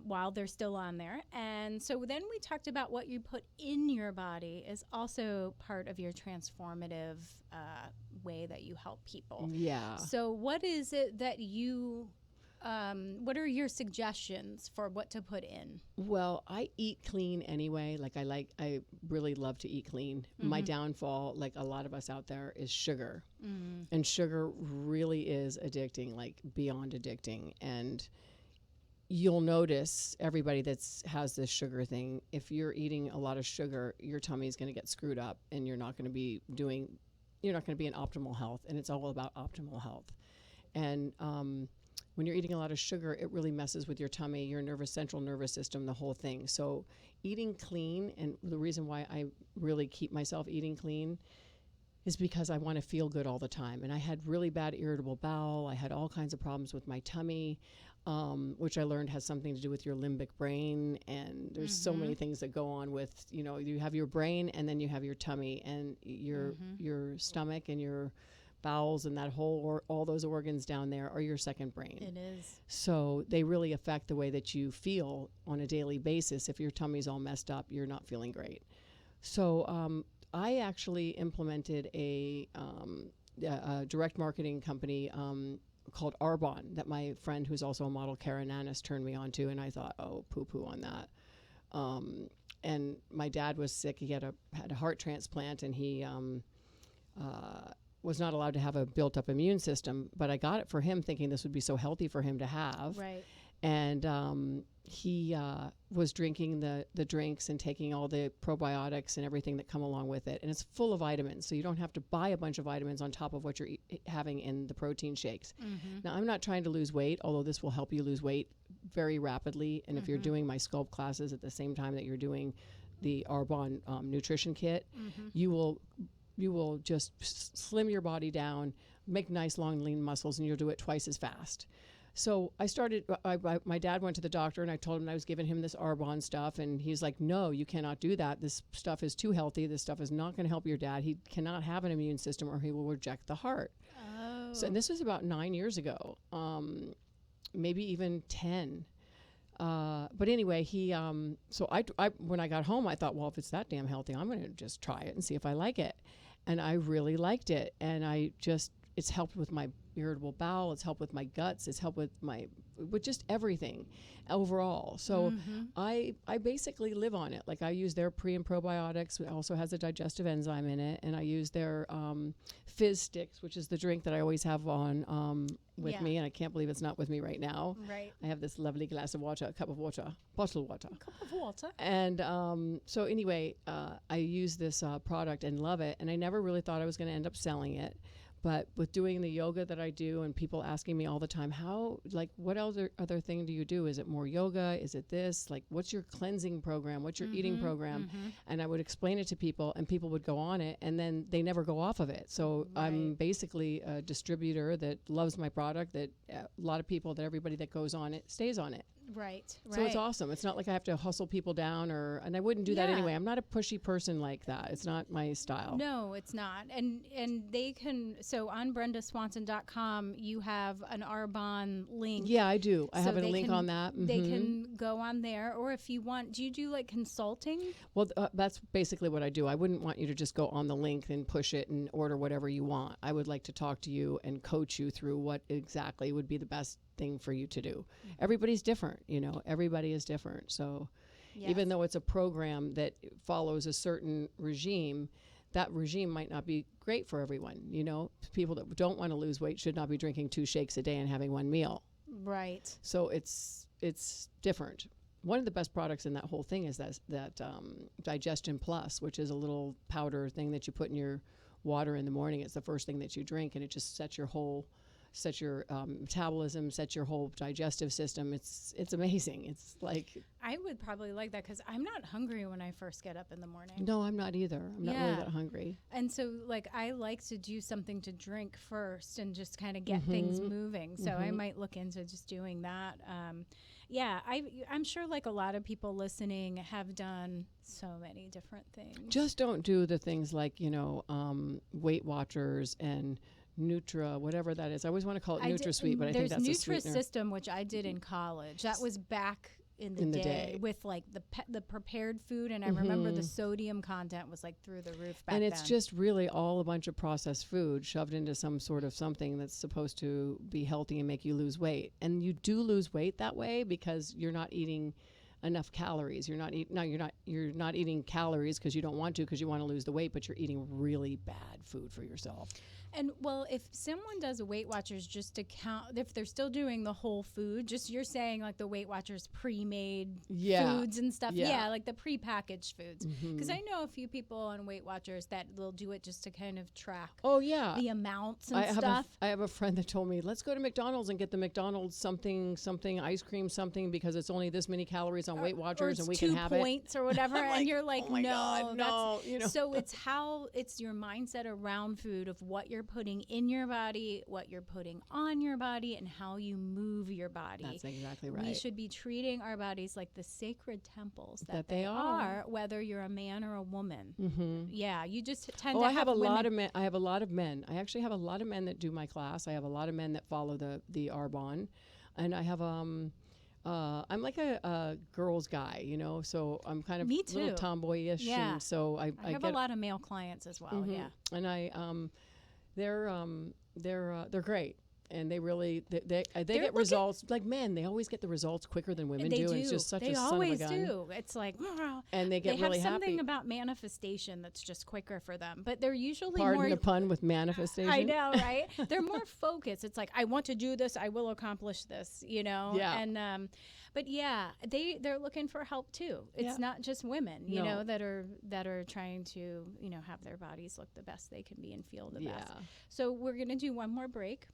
while they're still on there. And so then we talked about what you put in your body is also part of your transformative way that you help people. Yeah. So what is it that you what are your suggestions for what to put in? Well, I eat clean anyway. I really love to eat clean. My downfall, like a lot of us out there, is sugar. And sugar really is addicting, like beyond addicting. And you'll notice, everybody has this sugar thing, if you're eating a lot of sugar, your tummy is going to get screwed up and you're not going to be in optimal health. And it's all about optimal health. And, when you're eating a lot of sugar, it really messes with your tummy, your central nervous system, the whole thing. So eating clean, and the reason why I really keep myself eating clean is because I want to feel good all the time. And I had really bad irritable bowel. I had all kinds of problems with my tummy, which I learned has something to do with your limbic brain. And there's so many things that go on with, you have your brain and then you have your tummy and your stomach and your bowels and that all those organs down there are your second brain. It is. So they really affect the way that you feel on a daily basis. If your tummy's all messed up, you're not feeling great. So I actually implemented a direct marketing company called Arbonne that my friend, who's also a model, Karen Annis, turned me on to, and I thought, oh, poo-poo on that. And my dad was sick. He had a heart transplant, and he was not allowed to have a built-up immune system, but I got it for him thinking this would be so healthy for him to have. Right. And he was drinking the drinks and taking all the probiotics and everything that come along with it. And it's full of vitamins, so you don't have to buy a bunch of vitamins on top of what you're having in the protein shakes. Now, I'm not trying to lose weight, although this will help you lose weight very rapidly. And if you're doing my Sculpt classes at the same time that you're doing the Arbonne nutrition kit, you will just slim your body down, make nice, long, lean muscles, and you'll do it twice as fast. So I started, my dad went to the doctor, and I told him I was giving him this Arbonne stuff, and he's like, no, you cannot do that. This stuff is too healthy. This stuff is not going to help your dad. He cannot have an immune system or he will reject the heart. Oh. So, and this was about 9 years ago, maybe even 10. But anyway, so I when I got home, I thought, well, if it's that damn healthy, I'm going to just try it and see if I like it. And I really liked it. And it's helped with my irritable bowel. It's helped with my guts. It's helped with just everything overall. So I basically live on it. Like I use their pre and probiotics. It also has a digestive enzyme in it. And I use their fizz sticks, which is the drink that I always have on with me. And I can't believe it's not with me right now. Right. I have this lovely glass of water, a cup of water, bottled water. A cup of water. And so anyway, I use this product and love it. And I never really thought I was going to end up selling it. But with doing the yoga that I do and people asking me all the time, what other thing do you do? Is it more yoga? Is it this? Like, what's your cleansing program? What's your eating program? And I would explain it to people and people would go on it and then they never go off of it. So I'm basically a distributor that loves my product, that a lot of people, that everybody that goes on it stays on it. Right. So it's awesome. It's not like I have to hustle people down and I wouldn't do that anyway. I'm not a pushy person like that. It's not my style. No, it's not. And they can, so on brendaswanson.com, you have an Arbonne link. Yeah, I do. I have a they link can- on that. They can go on there, or if you want, do you do like consulting? Well, that's basically what I do. I wouldn't want you to just go on the link and push it and order whatever you want. I would like to talk to you and coach you through what exactly would be the best thing for you to do. Everybody's different, everybody is different. So Even though it's a program that follows a certain regime, that regime might not be great for everyone. You know, people that don't want to lose weight should not be drinking 2 shakes a day and having 1 meal. Right. So it's different. One of the best products in that whole thing is that Digestion Plus, which is a little powder thing that you put in your water in the morning. It's the first thing that you drink, and it just sets your metabolism, sets your whole digestive system. It's amazing. It's like, I would probably like that because I'm not hungry when I first get up in the morning. no, I'm not either. I'm not really that hungry. And so, like, I like to do something to drink first and just kind of get things moving. So I might look into just doing that. I'm sure, like, a lot of people listening have done so many different things. Just don't do the things like, Weight Watchers and Nutra, whatever that is. I always want to call it NutraSweet, but I think that's a sweetener. There's Nutrisystem, which I did in college. That was back in the day with like the prepared food, and I remember the sodium content was like through the roof back then. And it's just really all a bunch of processed food shoved into some sort of something that's supposed to be healthy and make you lose weight. And you do lose weight that way because you're not eating enough calories. You're not eating calories because you don't want to, because you want to lose the weight, but you're eating really bad food for yourself. And well, if someone does a Weight Watchers just to count, if they're still doing the whole food, just you're saying like the Weight Watchers pre-made foods and stuff. Yeah, like the pre-packaged foods. Because I know a few people on Weight Watchers that they'll do it just to kind of track the amounts and stuff. I have a friend that told me, let's go to McDonald's and get the McDonald's something ice cream something because it's only this many calories on Weight Watchers and we can have 2 points or whatever. And you're like, oh my God, no. So it's your mindset around food of what you're putting in your body, what you're putting on your body, and how you move your body. That's exactly right. We should be treating our bodies like the sacred temples that they are, whether you're a man or a woman. Yeah, you just tend to I have a lot of men. I have a lot of men. I actually have a lot of men that do my class. I have a lot of men that follow the Arbonne, and I have I'm like a girl's guy, so I'm kind of Me too. a little tomboyish. Yeah. And so I have a lot of male clients as well. Yeah. And they're great, and they really they get results like men. They always get the results quicker than women do. And it's just such a son of a gun. They always do. It's like, and they get really happy. They have something about manifestation that's just quicker for them. But they're usually Pardon the pun with manifestation. I know, right? They're more focused. It's like, I want to do this. I will accomplish this. Yeah. And but yeah, they're looking for help too. It's not just women, that are trying to have their bodies look the best they can be and feel the best. So we're gonna do one more break.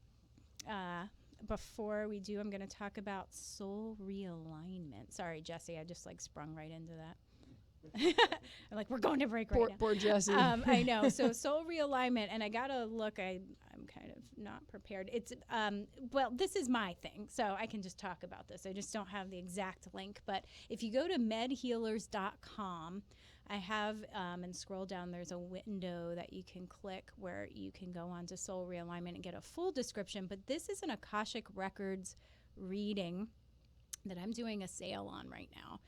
Before we do, I'm going to talk about soul realignment. Sorry, Jesse, I just sprung right into that. I'm like, we're going to break right now. Poor Jesse. I know. So soul realignment, and I got to look. I'm kind of not prepared. It's this is my thing, so I can just talk about this. I just don't have the exact link. But if you go to medhealers.com, I have, and scroll down, there's a window that you can click where you can go on to soul realignment and get a full description. But this is an Akashic Records reading that I'm doing a sale on right now.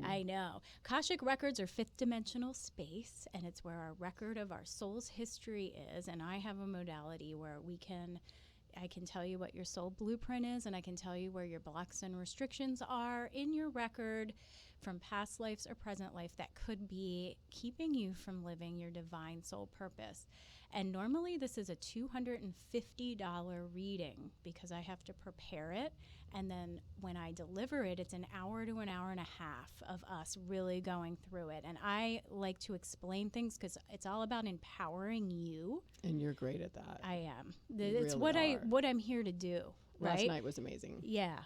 I know. Akashic Records are fifth dimensional space, and it's where our record of our soul's history is. And I have a modality where I can tell you what your soul blueprint is, and I can tell you where your blocks and restrictions are in your record from past lives or present life that could be keeping you from living your divine soul purpose. And normally this is a $250 reading because I have to prepare it. And then when I deliver it, it's an hour to an hour and a half of us really going through it. And I like to explain things because it's all about empowering you. And you're great at that. I am. It's what I'm here to do. Last right? night was amazing. Yeah.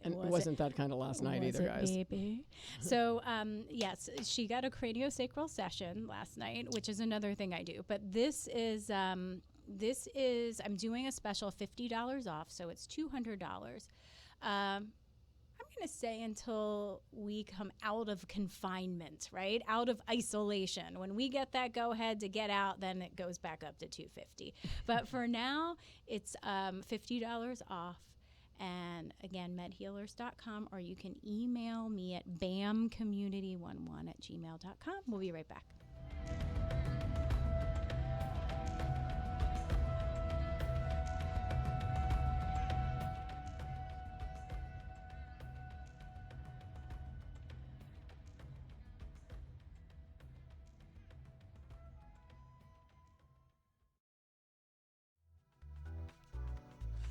And it wasn't that kind of last night either, guys. Baby? So, yes, she got a craniosacral session last night, which is another thing I do. But this is I'm doing a special $50 off, so it's $200. I'm going to say until we come out of confinement, right? Out of isolation. When we get that go ahead to get out, then it goes back up to $250. But for now, it's $50 off. And again, medhealers.com, or you can email me at bamcommunity11@gmail.com. We'll be right back.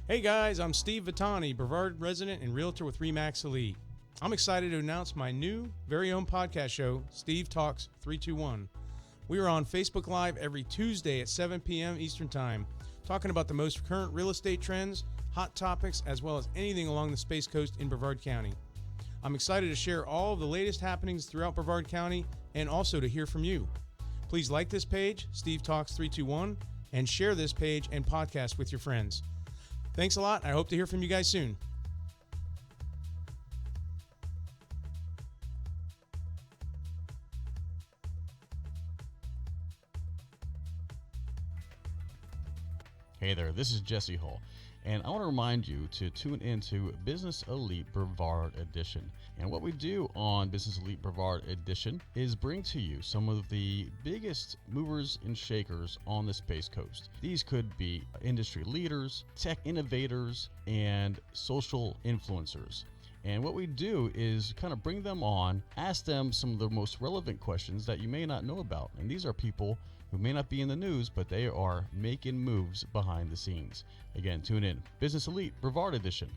Hey guys, I'm Steve Vitani, Brevard resident and realtor with RE/MAX Elite. I'm excited to announce my new very own podcast show, Steve Talks 321. We are on Facebook Live every Tuesday at 7 p.m. Eastern Time, talking about the most current real estate trends, hot topics, as well as anything along the Space Coast in Brevard County. I'm excited to share all of the latest happenings throughout Brevard County and also to hear from you. Please like this page, Steve Talks 321, and share this page and podcast with your friends. Thanks a lot. I hope to hear from you guys soon. Hey there, this is Jesse Hall, and I want to remind you to tune into Business Elite Brevard Edition. And what we do on Business Elite Brevard Edition is bring to you some of the biggest movers and shakers on the Space Coast. These could be industry leaders, tech innovators, and social influencers. And what we do is kind of bring them on, ask them some of the most relevant questions that you may not know about. And these are people who may not be in the news, but they are making moves behind the scenes. Again, tune in. Business Elite Brevard Edition.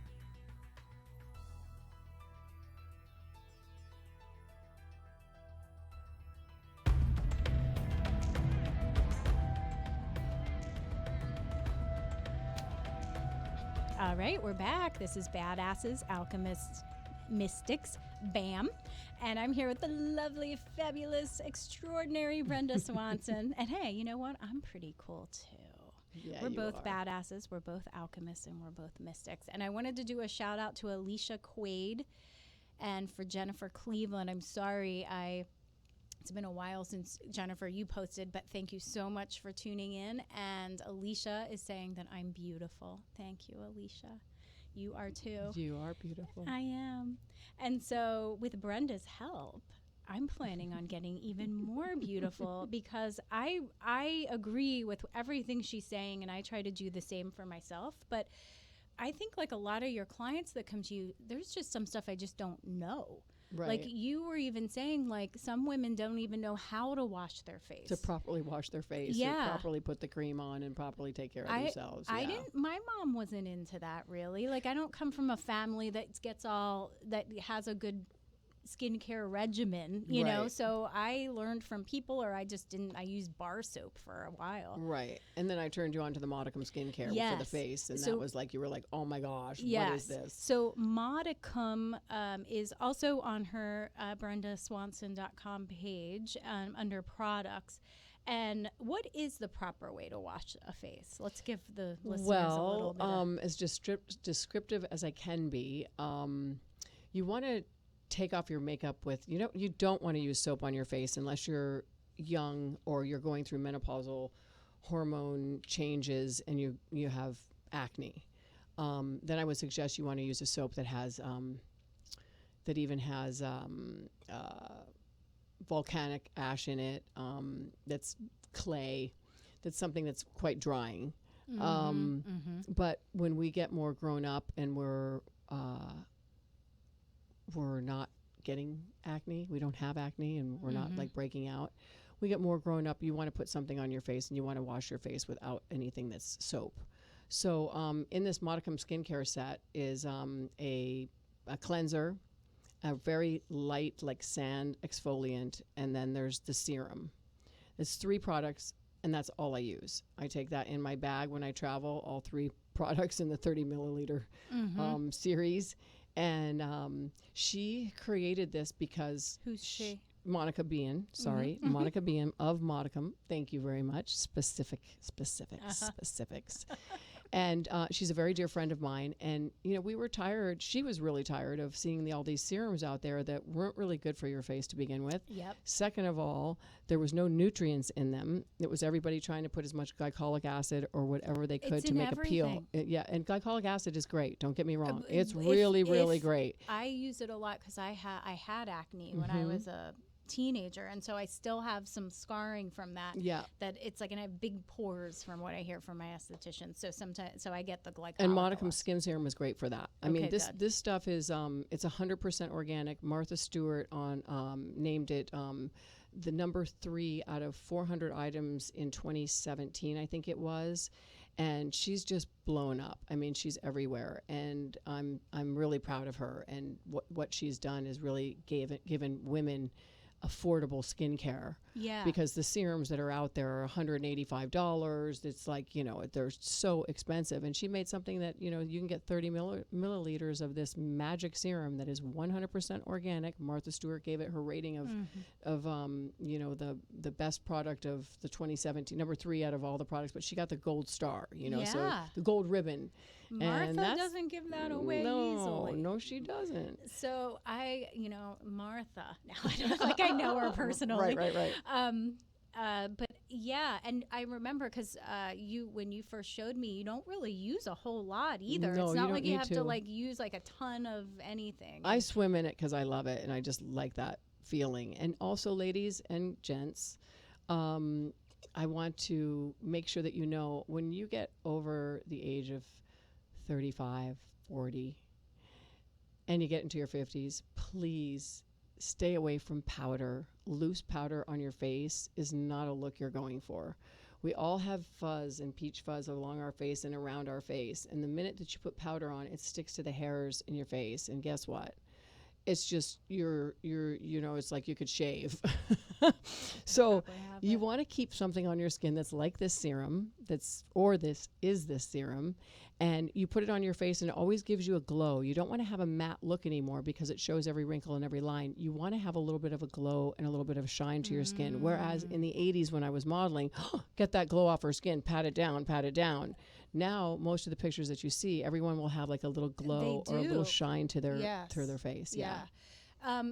All right, we're back. This is Badasses, Alchemists, Mystics, BAM. And I'm here with the lovely, fabulous, extraordinary Brenda Swanson. And hey, you know what? I'm pretty cool too. Yeah, we're you both are. badasses, we're both alchemists, and we're both mystics. And I wanted to do a shout out to Alicia Quaid and for Jennifer Cleveland. I'm sorry, it's been a while since Jennifer, you posted, but thank you so much for tuning in. And Alicia is saying that I'm beautiful. Thank you, Alicia. You are too. You are beautiful. I am. And so with Brenda's help, I'm planning on getting even more beautiful because I agree with everything she's saying, and I try to do the same for myself. But I think like a lot of your clients that come to you, there's just some stuff I just don't know. Right. Like you were even saying, like some women don't even know how to wash their face. To properly wash their face, Yeah. to properly put the cream on, and properly take care of themselves. I yeah. didn't. My mom wasn't into that really. Like I don't come from a family that has a good skincare regimen, you know. Right. So I learned from people, or I just didn't. I used bar soap for a while. Right. And then I turned you on to the Modicum skincare for the Yes. face, and So- that was like, you were like, oh my gosh, Yes. what is this? So Modicum is also on her BrendaSwanson.com page under products. And what is the proper way to wash a face? Let's give the listeners a little bit of... as descriptive as I can be, you want to take off your makeup with, you don't want to use soap on your face unless you're young or you're going through menopausal hormone changes and you have acne. Then I would suggest you want to use a soap that has that even has volcanic ash in it, that's clay, that's something that's quite drying. But when we get more grown up and we're not getting acne, we don't have acne, and we're not like breaking out, we get more grown up, you want to put something on your face and you want to wash your face without anything that's soap. So in this Modicum skincare set is a cleanser, a very light like sand exfoliant, and then there's the serum. It's 3 products, and that's all I use. I take that in my bag when I travel, all 3 products in the 30 milliliter series. And she created this because... Who's she? Monica Bean, Monica Bean of Modicum. Thank you very much. Specifics. And she's a very dear friend of mine. And, we were tired. She was really tired of seeing all these serums out there that weren't really good for your face to begin with. Yep. Second of all, there was no nutrients in them. It was everybody trying to put as much glycolic acid or whatever they could It's to in make everything. a peel. Yeah, and glycolic acid is great. Don't get me wrong. It's really, really great. I use it a lot because I had acne when I was a teenager, and so I still have some scarring from that. Yeah. That it's like, and I have big pores from what I hear from my esthetician. So sometimes, I get the glycolic. And a Modicum lot. skin serum is great for that. I mean, Okay, good. this stuff is it's 100% organic. Martha Stewart named it the number 3 out of 400 items in 2017, I think it was. and she's just blown up. I mean, she's everywhere, and I'm really proud of her. And what she's done is really given women affordable skincare. Yeah. Because the serums that are out there are $185. It's like, you know, they're so expensive. And she made something that, you know, you can get 30 milliliters of this magic serum that is 100% organic. Martha Stewart gave it her rating of you know, the best product of the 2017, number 3 out of all the products. But she got the gold star, you know, so Yeah. the gold ribbon. Martha doesn't give that away easily. No, she doesn't. So Martha. Now I don't like I know her personally. Right. But yeah, and I remember because when you first showed me, you don't really use a whole lot either. No, it's you not don't like you need have to. to like use like a ton of anything. I swim in it because I love it, and I just like that feeling. And also, ladies and gents, I want to make sure that you know, when you get over the age of 35, 40, and you get into your 50s, please stay away from powder. Loose powder on your face is not a look you're going for. We all have fuzz and peach fuzz along our face and around our face. And the minute that you put powder on, it sticks to the hairs in your face. And guess what? It's just you know, it's like you could shave. So you want to keep something on your skin that's like this serum, this is this serum, and you put it on your face and it always gives you a glow. You don't want to have a matte look anymore because it shows every wrinkle and every line. You want to have a little bit of a glow and a little bit of shine to your skin. Whereas in the 80s when I was modeling, get that glow off her skin, pat it down. Now, most of the pictures that you see, everyone will have like a little glow or a little shine to their through their face. Yeah.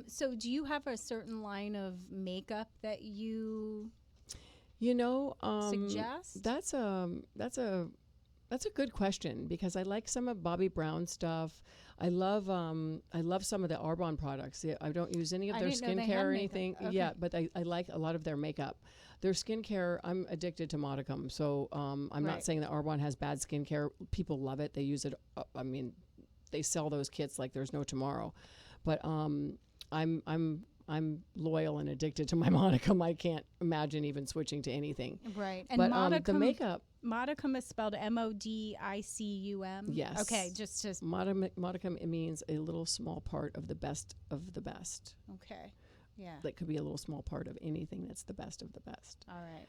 So do you have a certain line of makeup that you suggest? That's a good question, because I like some of Bobbi Brown's stuff. I love some of the Arbonne products. I don't use any of their skincare or anything. Okay. Yeah, but I like a lot of their makeup. Their skincare, I'm addicted to modicum. So I'm not saying that Arbonne has bad skincare. People love it. They use it. I mean, they sell those kits like there's no tomorrow. But I'm loyal and addicted to my modicum. I can't imagine even switching to anything. Right. And But modicum, the makeup. Modicum is spelled MODICUM. Yes. Okay, just to. Modicum, it means a little small part of the best of the best. Okay. Yeah. That could be a little small part of anything that's the best of the best. All right.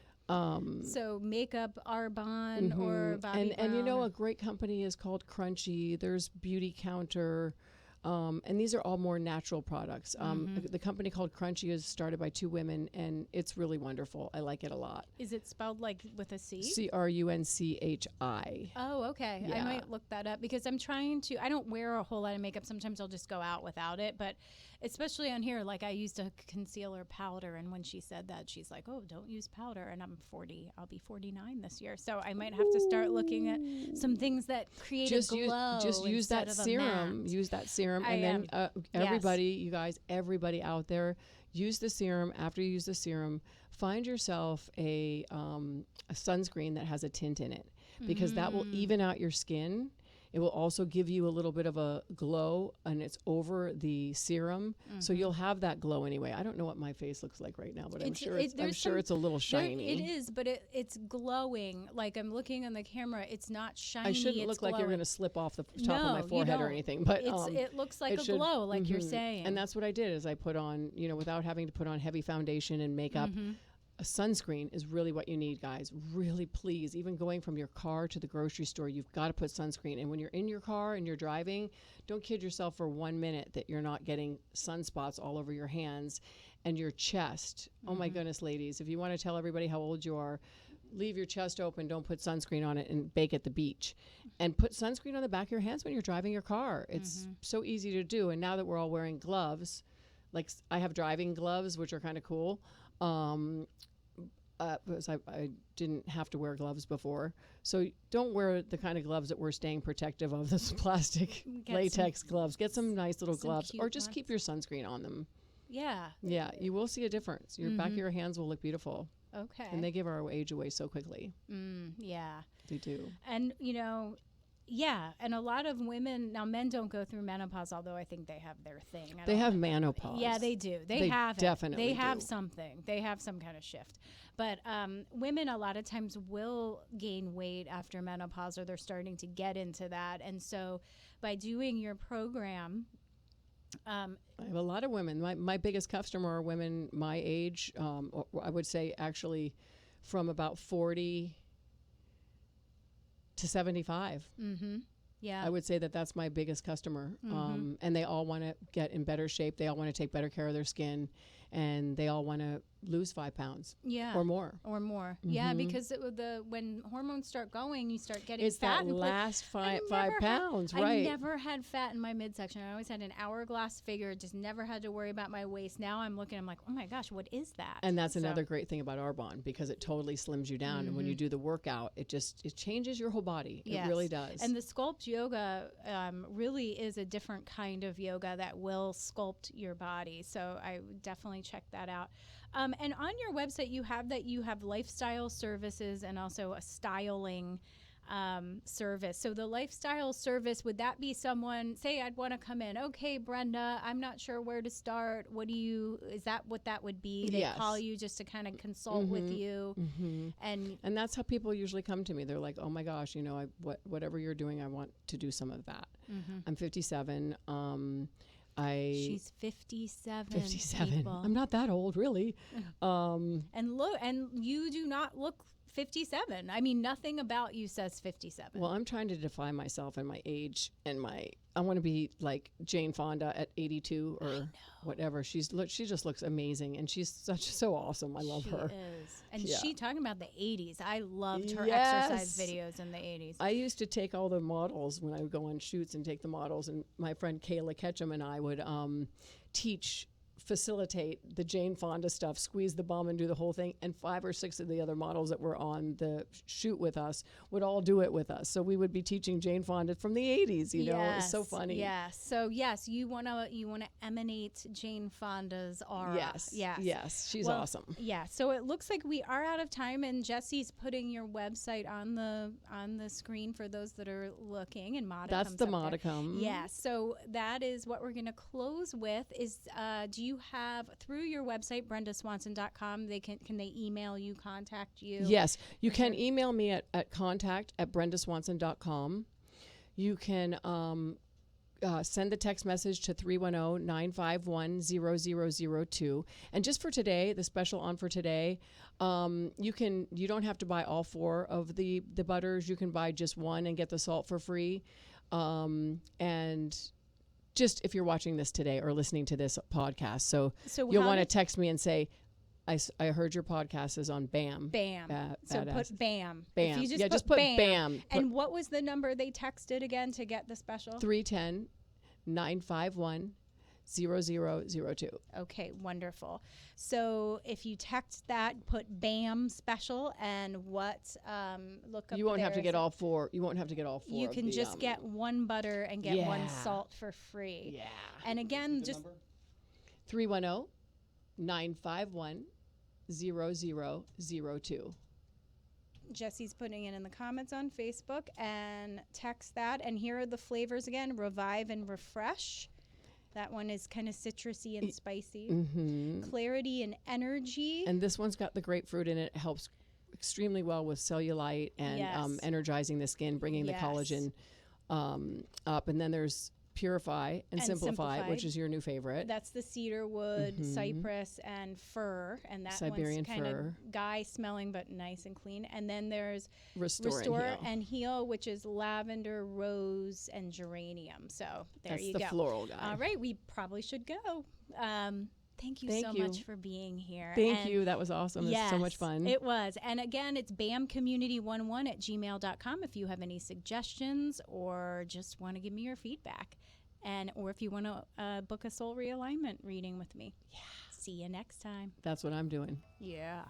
So makeup, Arbonne or Bobbi Brown. And you know, a great company is called Crunchy. There's Beauty Counter. And these are all more natural products. The company called Crunchy is started by 2 women, and it's really wonderful. I like it a lot. Is it spelled like with a C? CRUNCHI. Oh, okay. Yeah. I might look that up because I'm trying to. I don't wear a whole lot of makeup. Sometimes I'll just go out without it, but especially on here, like I used a concealer powder, and when she said that, she's like, "Oh, don't use powder." And I'm 40. I'll be 49 this year, so I might have to start looking at some things that create a glow. Just use instead that of a serum. matte. Use that serum, and then everybody, you guys, everybody out there, use the serum. After you use the serum, find yourself a sunscreen that has a tint in it, because that will even out your skin. It will also give you a little bit of a glow, and it's over the serum, so you'll have that glow anyway. I don't know what my face looks like right now, but I'm sure it's a little shiny. It is, but it's glowing. Like I'm looking on the camera, it's not shiny. I shouldn't look glowing. like you're going to slip off the top of my forehead or anything, but it looks like a glow, like you're saying. And that's what I did, is I put on, without having to put on heavy foundation and makeup. A sunscreen is really what you need, guys. Really, please. Even going from your car to the grocery store, you've got to put sunscreen. And when you're in your car and you're driving, don't kid yourself for 1 minute that you're not getting sunspots all over your hands and your chest. Oh my goodness, ladies. If you want to tell everybody how old you are, leave your chest open. Don't put sunscreen on it and bake at the beach. And put sunscreen on the back of your hands when you're driving your car. It's so easy to do. And now that we're all wearing gloves, like I have driving gloves, which are kind of cool. Because I didn't have to wear gloves before. So don't wear the kind of gloves that we're staying protective of, this plastic latex gloves. Get some nice little gloves, or just keep your sunscreen on them. Yeah. Yeah, you will see a difference. Your back of your hands will look beautiful. Okay. And they give our age away so quickly. Yeah. They do. And, Yeah, and a lot of women, now men don't go through menopause, although I think they have their thing. They have menopause. Yeah, they do. They have it. definitely They have do. something. They have some kind of shift. But women a lot of times will gain weight after menopause, or they're starting to get into that. And so by doing your program, I have a lot of women. My biggest customer are women my age. Or I would say actually from about 40 to 75. yeah. I would say that that's my biggest customer. And they all want to get in better shape. They all want to take better care of their skin. And they all want to lose 5 pounds Yeah. or more. Yeah, because when hormones start going, you start getting It's fat. that and last I 5 pounds, right? I never had fat in my midsection. I always had an hourglass figure, just never had to worry about my waist. Now I'm like, oh my gosh, what is that? And that's So- another great thing about Arbonne, because it totally slims you down. And when you do the workout, it changes your whole body. Yes. It really does. And the sculpt yoga really is a different kind of yoga that will sculpt your body. So I would definitely check that out. And on your website, you have lifestyle services and also a styling service. So the lifestyle service, would that be someone, say I'd want to come in, okay, Brenda, I'm not sure where to start. Is that what that would be? They Yes. call you just to kind of consult with you. And that's how people usually come to me. They're like, oh my gosh, whatever you're doing, I want to do some of that. I'm 57. She's 57. 57. People. I'm not that old, really. And you do not look 57. I mean, nothing about you says 57. Well, I'm trying to define myself and my age and I want to be like Jane Fonda at 82 or whatever. She just looks amazing, and she's so awesome. I love her. She is. And Yeah. she talking about the 80s. I loved her Yes. exercise videos in the 80s. I used to take all the models when I would go on shoots and take the models, and my friend Kayla Ketchum and I would facilitate the Jane Fonda stuff, squeeze the bum and do the whole thing, and 5 or 6 of the other models that were on the shoot with us would all do it with us. So we would be teaching Jane Fonda from the 80s, it was so funny. Yes. So yes, you wanna emanate Jane Fonda's aura. Yes, she's awesome. Yeah. So it looks like we are out of time, and Jesse's putting your website on the screen for those that are looking, and modicum. That's the modicum. Yeah. So that is what we're gonna close with. Is do you have, through your website brendaswanson.com, can they email you, contact you? Yes, you can email me at contact@brendaswanson.com. You can send the text message to 310-951-0002. And just for today, the special on for today, you don't have to buy all 4 of the butters. You can buy just one and get the salt for free. And just if you're watching this today or listening to this podcast, so you'll want to text me and say, I heard your podcast is on BAM. BAM. So badass. put BAM. BAM. If you Just put BAM. And what was the number they texted again to get the special? 310-951-0002. Okay, wonderful. So if you text that, put BAM special, and look up. You won't have to there. get all 4. You won't have to get all 4. You of can the, just get one butter and get one Yeah. salt for free. Yeah. And again, just 310-951-0002. Jesse's putting it in the comments on Facebook, and text that. And here are the flavors again: Revive and Refresh. That one is kind of citrusy and spicy. Clarity and Energy. And this one's got the grapefruit in it. It helps extremely well with cellulite and Yes. energizing the skin, bringing the Yes. collagen up. And then there's Purify and Simplify, which is your new favorite. That's the cedar wood, cypress, and fir. And that Siberian one's kind fir. of guy smelling, but nice and clean. And then there's Restore, and Heal, which is lavender, rose, and geranium. So there That's you the go. floral guy. All right, we probably should go. Thank you so much for being here. Thank you. That was awesome. It was so much fun. It was. And again, it's bamcommunity11@gmail.com if you have any suggestions or just want to give me your feedback. Or if you want to book a soul realignment reading with me. Yeah. See you next time. That's what I'm doing. Yeah.